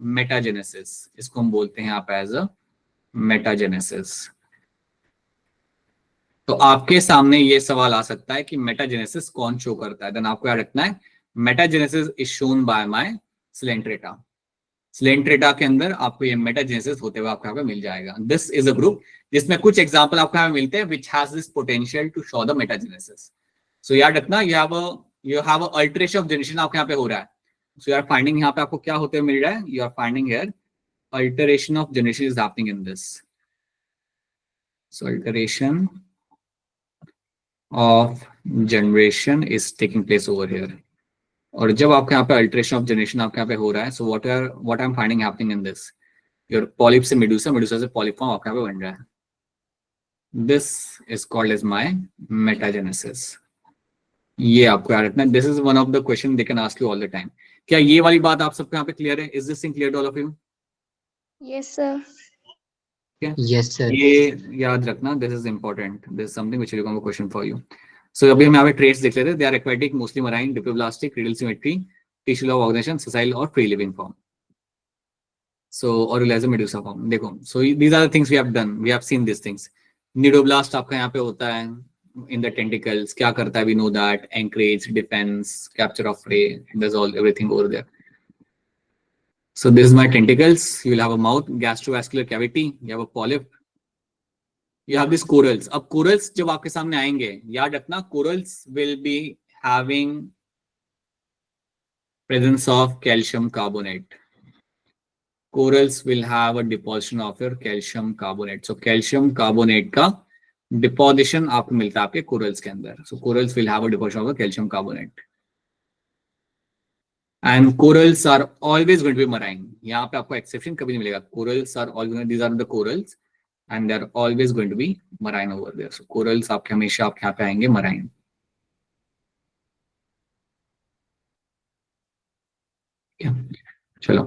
metagenesis. इसको हम बोलते हैं यहाँ पे as a metagenesis. तो आपके सामने ये सवाल आ सकता है कि मेटाजेनेसिस कौन शो करता है, देन आपको याद रखना है metagenesis is shown by my Coelenterata. Coelenterata के अंदर आपको ये मेटाजेनेसिस होते हुए आपको यहाँ पे मिल जाएगा. दिस इज अ ग्रुप जिसमें कुछ एग्जांपल आपको यहाँ पे मिलते हैं which has this potential to show the metagenesis. So याद रखना you have a alteration of generation आपके यहाँ पे हो रहा है. So you are finding यहाँ पे आपको क्या होते हुए मिल रहा है, you are finding here alteration of generation is happening in this. So alteration of generation is taking place over here. और जब आपके यहाँ पे अल्टरेशन ऑफ जनरेशन आपके यहाँ पे हो रहा है, so what I am finding happening in this, your polyp से मेडुसा, मेडुसा से पॉलिप फॉर्म आपके यहाँ पे बन रहा है. This is called as my metagenesis. ये आपको याद रखना है. This is one of the question they can ask you all the time. क्या ये वाली बात आप सबको यहाँ पे क्लियर है? Is this thing clear to all of you? Yes, sir. Yes, sir. ये याद रखना, this is important. This is something which will become a question for you. So अभी हम यहाँ पे ट्रेट्स देख लेते हैं. They are aquatic, mostly marine, diploblastic, radial symmetry, tissue of organisation, sessile और फ्री लिविंग फॉर्म. सो और एज अ मेडुसा फॉर्म. देखो, so these are the things we have done, we have seen this things. Cnidoblast आपका यहाँ पे होता है इन द टेंटिकल्स. क्या करता है? We know that. Anchorage, defence, capture of prey, that's all everything over there. So this is my tentacles. You will have a mouth, gastrovascular cavity. You have a polyp. You have these corals. अब corals जब आपके सामने आएंगे, याद रखना corals will be having presence of calcium carbonate. Corals will have a deposition of your calcium carbonate. So calcium carbonate का deposition आपको मिलता है आपके corals के अंदर. So corals will have a deposition of the calcium carbonate. And corals are always going to be marine. यहाँ पे आपको exception कभी नहीं मिलेगा. Corals are always, these are the corals, and they are always going to be marine over there. So corals आपके हमेशा आपके यहाँ पे आएंगे marine. Yeah. चलो,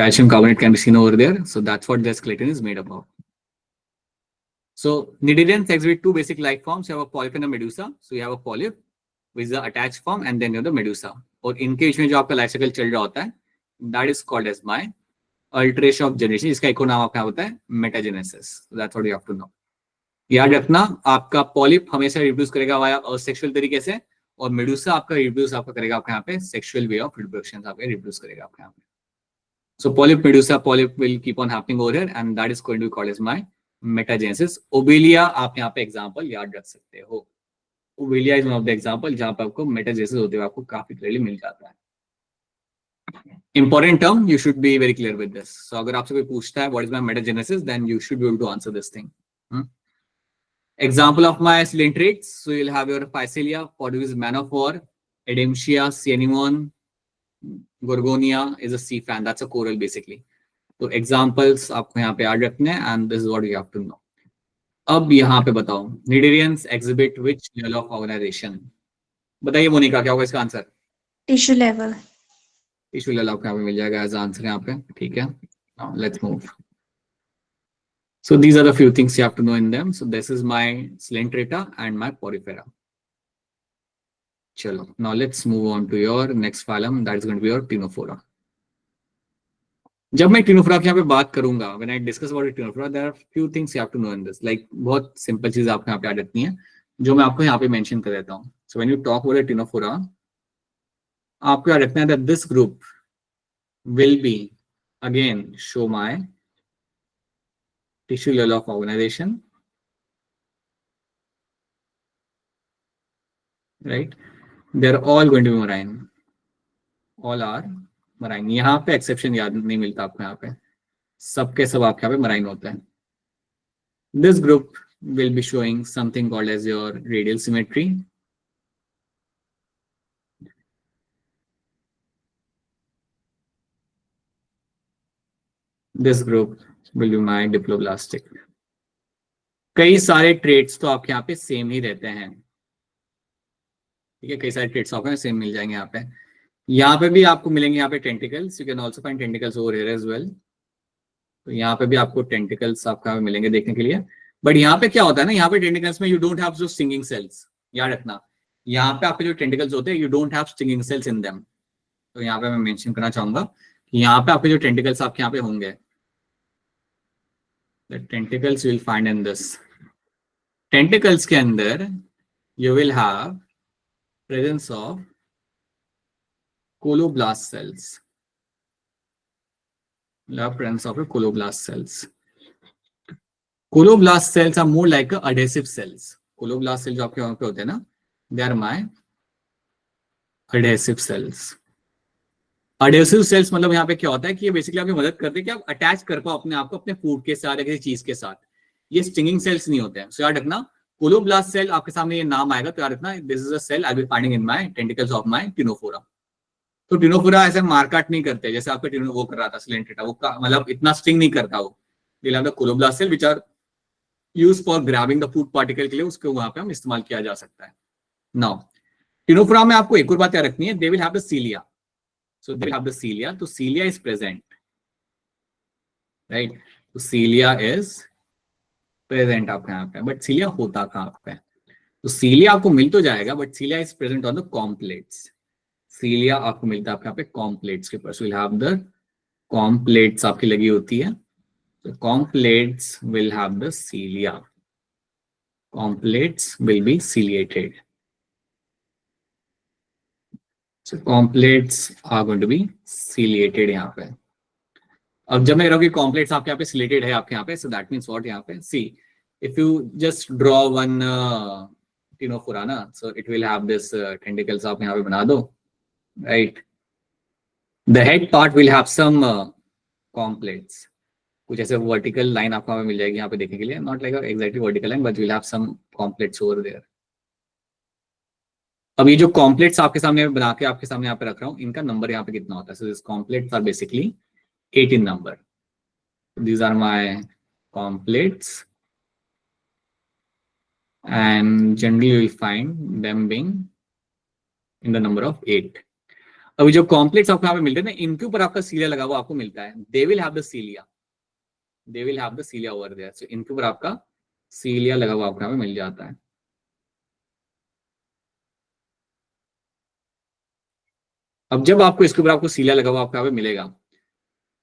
calcium carbonate can be seen over there. So that's what the skeleton is made up of. So cnidarians exhibit two basic life forms. You have a polyp and a medusa. So you have a polyp with the attached form, and then you have the medusa. और इनके बीच में जो आपका लाइफ साइकिल चल रहा होता है, that is called as my alteration of generation. इसका एक और नाम आपका होता है metagenesis. That's what you have to know. याद रखना, आपका पॉलिप हमेशा रिप्रोड्यूस करेगा वाया असेक्सुअल तरीके से, और मेडुसा आपका रिप्रोड्यूस आपका करेगा आपके यहाँ पे सेक्सुअल वे ऑफ रिप्रोडक्शन आपका रिप्रोड्यूस करेगा आपके यहाँ पे. So polyp, medusa, polyp will keep on happening over here, and that is going to be called as my metagenesis. Obelia आप यहाँ पे एग्जांपल याद रख सकते हो. Obelia is one of the example जहां पर आपको मेटाजेनेसिस होते हुए आपको काफी क्लियरली मिल जाता है. Important term, you should be very clear with this. So अगर आपसे कोई पूछता है what is my metagenesis, then you should be able to answer this thing. Example of my coelentrates. So you'll have your Physalia, Podvis manophore, Edemcia, Cyanemon, Gorgonia is a sea fan. That's a coral basically. So examples आपको यहाँ पे याद रखने हैं, and this is what you have to know. अब यहाँ पे बताओ, Cnidarians exhibit which level of organization? बताइए मोनिका, क्या होगा इसका answer? Tissue level. Tissue level आपको यहाँ पे मिल जाएगा एज आंसर यहाँ पे. ठीक है, let's move. So these are the few things you have to know in them. So this is my Coelentrata and my Porifera. Chalo, now let's move on to your next phylum, that is going to be your Ctenophora. जब मैं Ctenophora की यहाँ पे बात करूंगा, when I discuss about Ctenophora, there are few things you have to know in this. Like बहुत simple चीज आपको यहाँ पे याद रखनी है, जो मैं आपको यहाँ पे mention कर देता हूँ. So when you talk about Ctenophora, आपको याद रखना है that this group will be again show my tissue level of organization, right? They're all going to be marine. All are marine. यहाँ पे exception याद नहीं मिलता आपको, यहाँ पे सबके सब आपके यहाँ पे marine होते हैं. This group will be showing something called as your radial symmetry. This group will be my diploblastic. कई सारे ट्रेड्स तो आपके यहाँ पे सेम ही रहते हैं. ठीक है, कई सारे ट्रेड्स आपको सेम मिल जाएंगे यहाँ पे. यहाँ पे भी आपको मिलेंगे यहाँ पे tentacles. You can also find tentacles over here as well. तो यहाँ पे भी आपको टेंटिकल्स आपको मिलेंगे देखने के लिए. बट यहाँ पे क्या होता है ना, यहाँ पे टेंटिकल्स में यू डोंट हैव जो स्टिंगिंग सेल्स, याद रखना यहाँ पे आपके जो टेंटिकल्स होते हैं you don't have stinging cells in them. तो यहाँ पे मैं मेंशन करना चाहूंगा कि यहाँ पे आपके जो टेंटिकल्स आपके यहाँ पे होंगे, the tentacles will find in this, tentacles के अंदर you will have presence of colloblast cells, presence of colloblast cells. Colloblast cells are more like adhesive cells. Colloblast cell जो आपके वहां पे होते हैं ना, they are my adhesive cells. Adhesive cells मतलब यहाँ पे क्या होता है कि ये बेसिकली आपकी मदद करते हैं कि आप अटैच कर पाओ अपने आप को अपने फूड के साथ या किसी चीज के साथ। ये स्टिंगिंग सेल्स नहीं होते हैं। सो याद रखना कोलोब्लास्ट सेल आपके सामने ये नाम आएगा तो याद रखना this is a cell I will finding in my tentacles of my ctenophora. तो टिनोफोरा ऐसे मारकाट नहीं करते जैसे आपका टिनो वो कर रहा था सिलेंट्रेटा, वो मतलब इतना स्टिंग नहीं करता वो। Colloblast cell which are use for grabbing the food particle के लिए उसको वहां पे हम इस्तेमाल किया जा सकता है। नाउ टिनोफोरा में आपको एक और बात याद रखनी है, they will have the cilia. So they have the cilia. तो cilia is present, right? तो cilia is present आपके यहाँ पे, but cilia होता कहाँ पे? तो cilia आपको मिल तो जाएगा, but cilia is present on the complates. cilia आपको मिलता है आपके यहाँ पे complates के ऊपर. So we'll have the complates आपकी लगी होती है. So complates will have the cilia. Complates will be ciliated. So complates are going to be ciliated यहाँ पे. अब जब मैं कह रहा हूँ कि कॉम्प्लेक्स आपके यहाँ पे सिलेटेड है आपके यहाँ पे, सो दैट मींस व्हाट यहाँ पे see if you just draw one ctenophora ना, so it will have this tentacles आप यहाँ पे बना दो, right? The head part will have some complex, कुछ ऐसे वर्टिकल लाइन आपको यहाँ पे मिल जाएगी यहाँ पे देखने के लिए, not like exactly vertical line but will have some complex over there. अब ये जो कॉम्प्लेक्स आपके सामने बना के आपके सामने यहाँ पे रख रहा हूँ, इनका नंबर यहाँ पे कितना होता है? So this complex are basically 8 in number. These are my completes and generally you will find them being in the number of 8. अभी जो completes आपको यहाँ पे मिलते हैं ना, इनके ऊपर आपका cilia लगा हुआ आपको मिलता है, they will have the cilia. They will have the cilia over there. So इनके ऊपर आपका cilia लगा हुआ आपको यहाँ पे मिल जाता है। अब जब आपको इसके ऊपर आपको cilia लगा हुआ आपको यहाँ पे मिलेगा,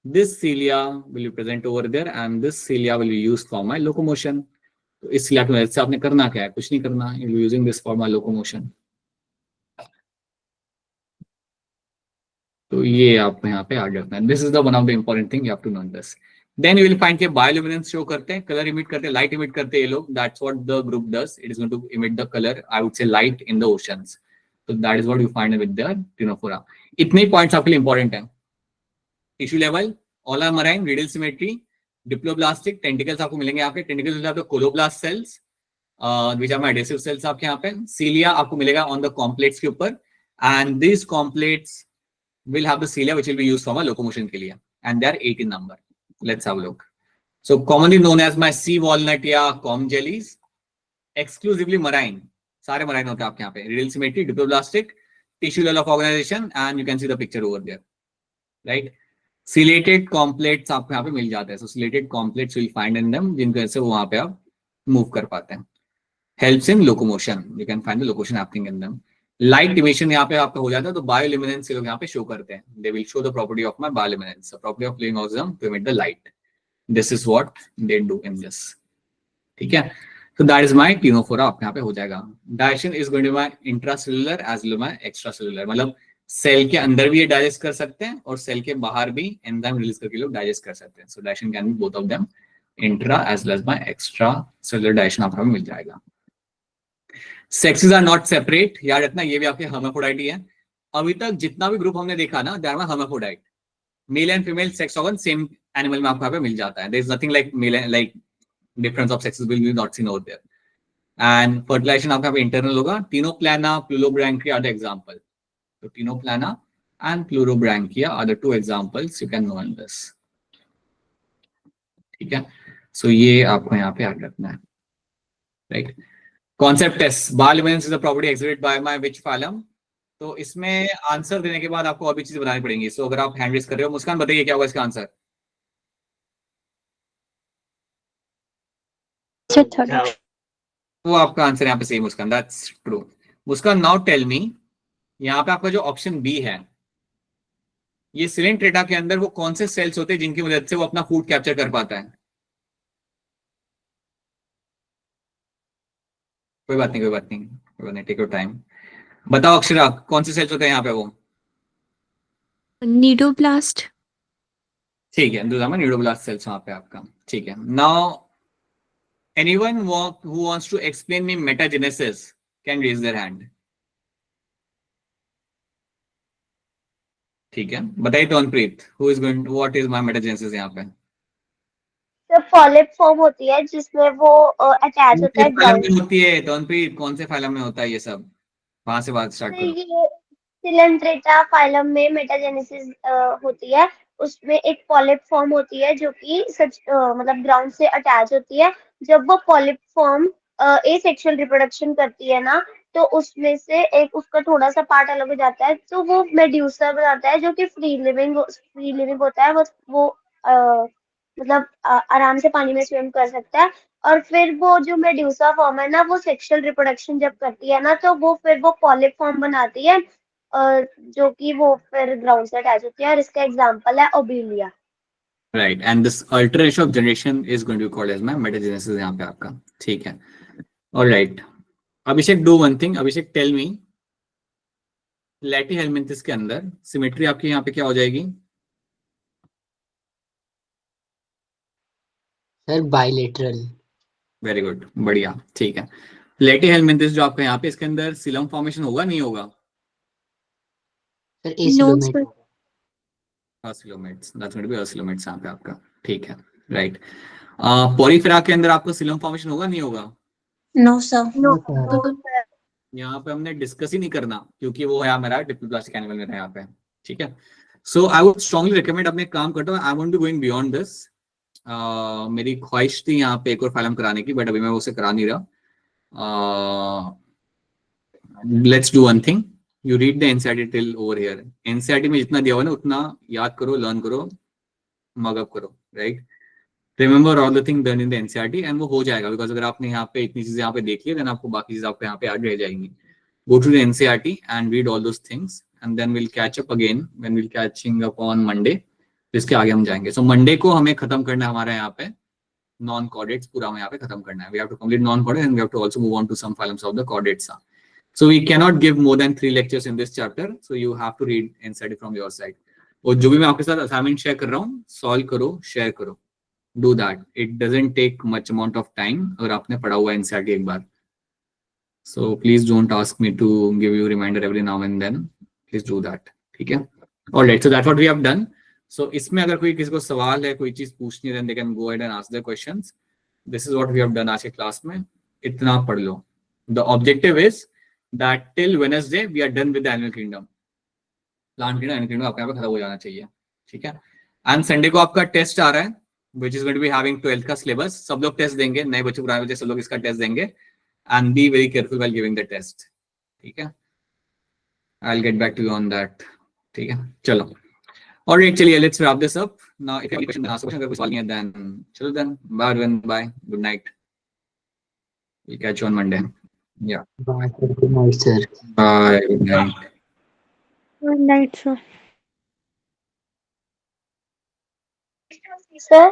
this cilia will be present over there and this cilia will be used for my locomotion. तो इस cilia की मदद से आपने करना क्या है? कुछ नहीं करना, you will be using this for my locomotion. तो ये आपको यहाँ पे याद रखना है. This is the one of the important thing you have to know this. Then you will find कि bioluminescence show करते हैं, color emit करते हैं, light emit करते हैं ये लोग. That's what the group does. It is going to emit the color, I would say light in the oceans. So that is what you find with the Ctenophora. इतने points आपके लिए important हैं. Tissue level, all are marine, radial symmetry, diploblastic, tentacles आपको मिलेंगे यहाँ पे, tentacles will have the colloblast cells which are adhesive cells आपके यहाँ पे, सीलिया आपको मिलेगा ऑन द कॉम्प्लेट्स के ऊपर and this comb plates will have the cilia which will be used for locomotion के लिए and they are 8 in number. Let's have a look. So commonly known as my sea walnut या कॉम जेलीज, एक्सक्लूसिवली मराइन, सारे मराइन होते हैं आपके यहाँ पे, radial symmetry, diploblastic, tissue level of organisation and you can see the picture over there, right? Ciliated comb plates आपको यहाँ पे मिल जाते हैं. So ciliated comb plates will find in them, जिनको ऐसे वहां पे आप मूव कर पाते हैं. Helps in locomotion, you can find the locomotion happening in them. Light emission यहाँ पे आपका हो जाता है, तो बायोल्यूमिनेंस लोग यहाँ पे शो करते हैं. They will show the property of my bioluminescence, the property of living organism to emit the light. This is what they do in this. ठीक है, so that is my Ctenophora आपके यहाँ पे हो जाएगा. Digestion is going to be my intracellular as well as my extracellular, मतलब सेल के अंदर भी ये डाइजेस्ट कर सकते हैं और सेल के बाहर भी एंजाइम रिलीज करके लोग डाइजेस्ट कर सकते हैं. So digestion can be both of them, intra as well as my extra cellular digestion आपको मिल जाएगा. सेक्सेस आर नॉट सेपरेट, याद रखना ये भी आपके हर्माफ्रोडाइट ही है. अभी तक जितना भी ग्रुप हमने देखा ना, they are hermaphrodite. Male and female sex organ same animal में आपको यहाँ पे मिल जाता है. There is nothing like male like difference of sexes will be not seen over there. And fertilization आपका internal होगा. Tinoplana, Plurobranchia are the example. So Tinoplana and Plurobranchia are the two examples you can know in this. ठीक है, so ये आपको यहाँ पे याद रखना है, right? Concept test. Bioluminescence is a property exhibited by my which phylum? तो इसमें आंसर देने के बाद आपको और भी चीजें बनानी पड़ेंगी. So अगर आप हैंड रेज कर रहे हो, मुस्कान, बताइए क्या होगा इसका आंसर? Sir, third. वो आपका आंसर यहाँ पे सही Muskan, that's true. Muskan, now tell me, यहाँ पे आपका जो ऑप्शन बी है, ये सिलेंट्रेटा के अंदर वो कौन से सेल्स होते हैं जिनकी मदद से वो अपना फूड कैप्चर कर पाता है? कोई बात नहीं, कोई बात नहीं, कोई बात नहीं, टेक योर टाइम। बताओ अक्षरा, कौन से सेल्स होते हैं यहाँ पे? वो Nidoblast. ठीक है, दूसरा में न्यूरोब्लास्ट सेल्स वहां पे आपका। ठीक है, now anyone who wants to explain me metagenesis can raise their hand. ठीक है, बताइए तोनप्रीत, who is going, what is my metagenesis यहाँ पे? तो पॉलिप फॉर्म होती है जिसमें वो अटैच होता है फाइलम ग्राउंड में होती है तोनप्रीत, कौन से फाइलम में होता है ये सब? वहां से बात स्टार्ट से। करो। ये सिलेंट्रेटा फाइलम में मेटाजेनेसिस होती है। उसमें एक पॉलिप फॉर्म होती है जो कि मतलब ग्राउंड से अटैच होती है। जब वो पॉलिप फॉर्म एसेक्सुअल रिप्रोडक्शन करती है ना, तो उसमें से एक उसका थोड़ा सा पार्ट अलग हो जाता है, तो वो मेड्यूसा बनाता है जो कि फ्री लिविंग होता है। वो मतलब आराम से पानी में स्विम कर सकता है। और फिर वो जो मेड्यूसा फॉर्म है ना, वो सेक्सुअल रिप्रोडक्शन जब करती है ना, तो वो फिर वो पॉलिप फॉर्म बनाती है, जो कि वो फिर ग्राउंड से अटैच होती है। और इसका एग्जांपल है Obelia. Right, and this alteration of generation is going to be called as my metagenesis यहाँ पे आपका। ठीक है, alright. Abhishek, do one thing, Abhishek tell me, Platyhelminthes के अंदर सिमेट्री आपकी यहाँ पे क्या हो जाएगी? Sir bilateral. वेरी गुड, बढ़िया, ठीक है। लैटिहेल्मिंथस जो आपका यहाँ पे, इसके अंदर सिलम फॉर्मेशन होगा नहीं होगा? Sir No, acoelomate. sir. Acoelomates, that's going to be acoelomates यहाँ पे आपका। ठीक है, राइट। पॉलीफेरा के अंदर आपको सिलम फॉर्मेशन होगा नहीं होगा? No, sir. नो सर यहाँ पे हमने डिस्कस ही नहीं करना, क्योंकि वो है हमारा डिप्लोप्लास्टिक एनिमल में है यहाँ पे। ठीक है, so I would strongly recommend, अपने काम करता हूँ, I want to going beyond this. मेरी ख्वाहिश थी यहाँ पे एक और फाइलम कराने की, बट अभी मैं उसे करा नहीं रहा। Let's do one thing, you read the NCERT till over here. NCERT में जितना दिया हुआ है ना, उतना याद करो, लर्न करो, मगअप करो, right? Remember all the thing done in the NCERT, and वो हो जाएगा। बिकॉज अगर आपने यहाँ पे इतनी चीजें यहाँ पे देख ली, देन आपको बाकी चीजें आपको यहाँ पे याद रह जाएंगी। Go to the NCERT and read all those things, and then we'll catch up again when we'll catching up on Monday. इसके आगे हम जाएंगे। So Monday को हमें खत्म करना है हमारा यहाँ पे नॉन कॉर्डेट्स, पूरा हमें यहाँ पे खत्म करना है। We have to complete non-chordates and we have to also move on to some phylums of the chordates. So we cannot give more than 3 lectures in this chapter. So you have to read NCERT from your side. और जो भी मैं आपके साथ असाइनमेंट शेयर कर रहा हूँ, सॉल्व करो, शेयर करो, do that. It doesn't take much amount of time अगर आपने पढ़ा हुआ NCERT एक बार। So please don't ask me to give you a reminder every now and then. Please do that. ठीक है? Alright, so that's what we have done. So इसमें अगर कोई किसी को सवाल है, कोई चीज पूछनी है, then they can go ahead and ask their questions. This is what we have done आज के क्लास में। इतना पढ़ लो। The objective is that till Wednesday we are done with the animal kingdom. Plant kingdom, animal kingdom आपके यहाँ पे खत्म हो जाना चाहिए। ठीक है? And Sunday को आपका टेस्ट आ रहा है, which is going to be having 12th का सिलेबस। सब लोग टेस्ट देंगे, नए बच्चे पुराने बच्चे सब लोग इसका टेस्ट देंगे। And be very careful while giving the test. ठीक है? I'll get back to you on that. ठीक है? चलो। Alright, चलिए, let's wrap this up. Now, if you have any question, then ask a question. अगर कोई सवाल नहीं है, then चलो then. Bye everyone. Bye. Good night. We'll catch you on Monday. Yeah. Bye sir, good night sir. Bye. Good night. Good night, sir. Sir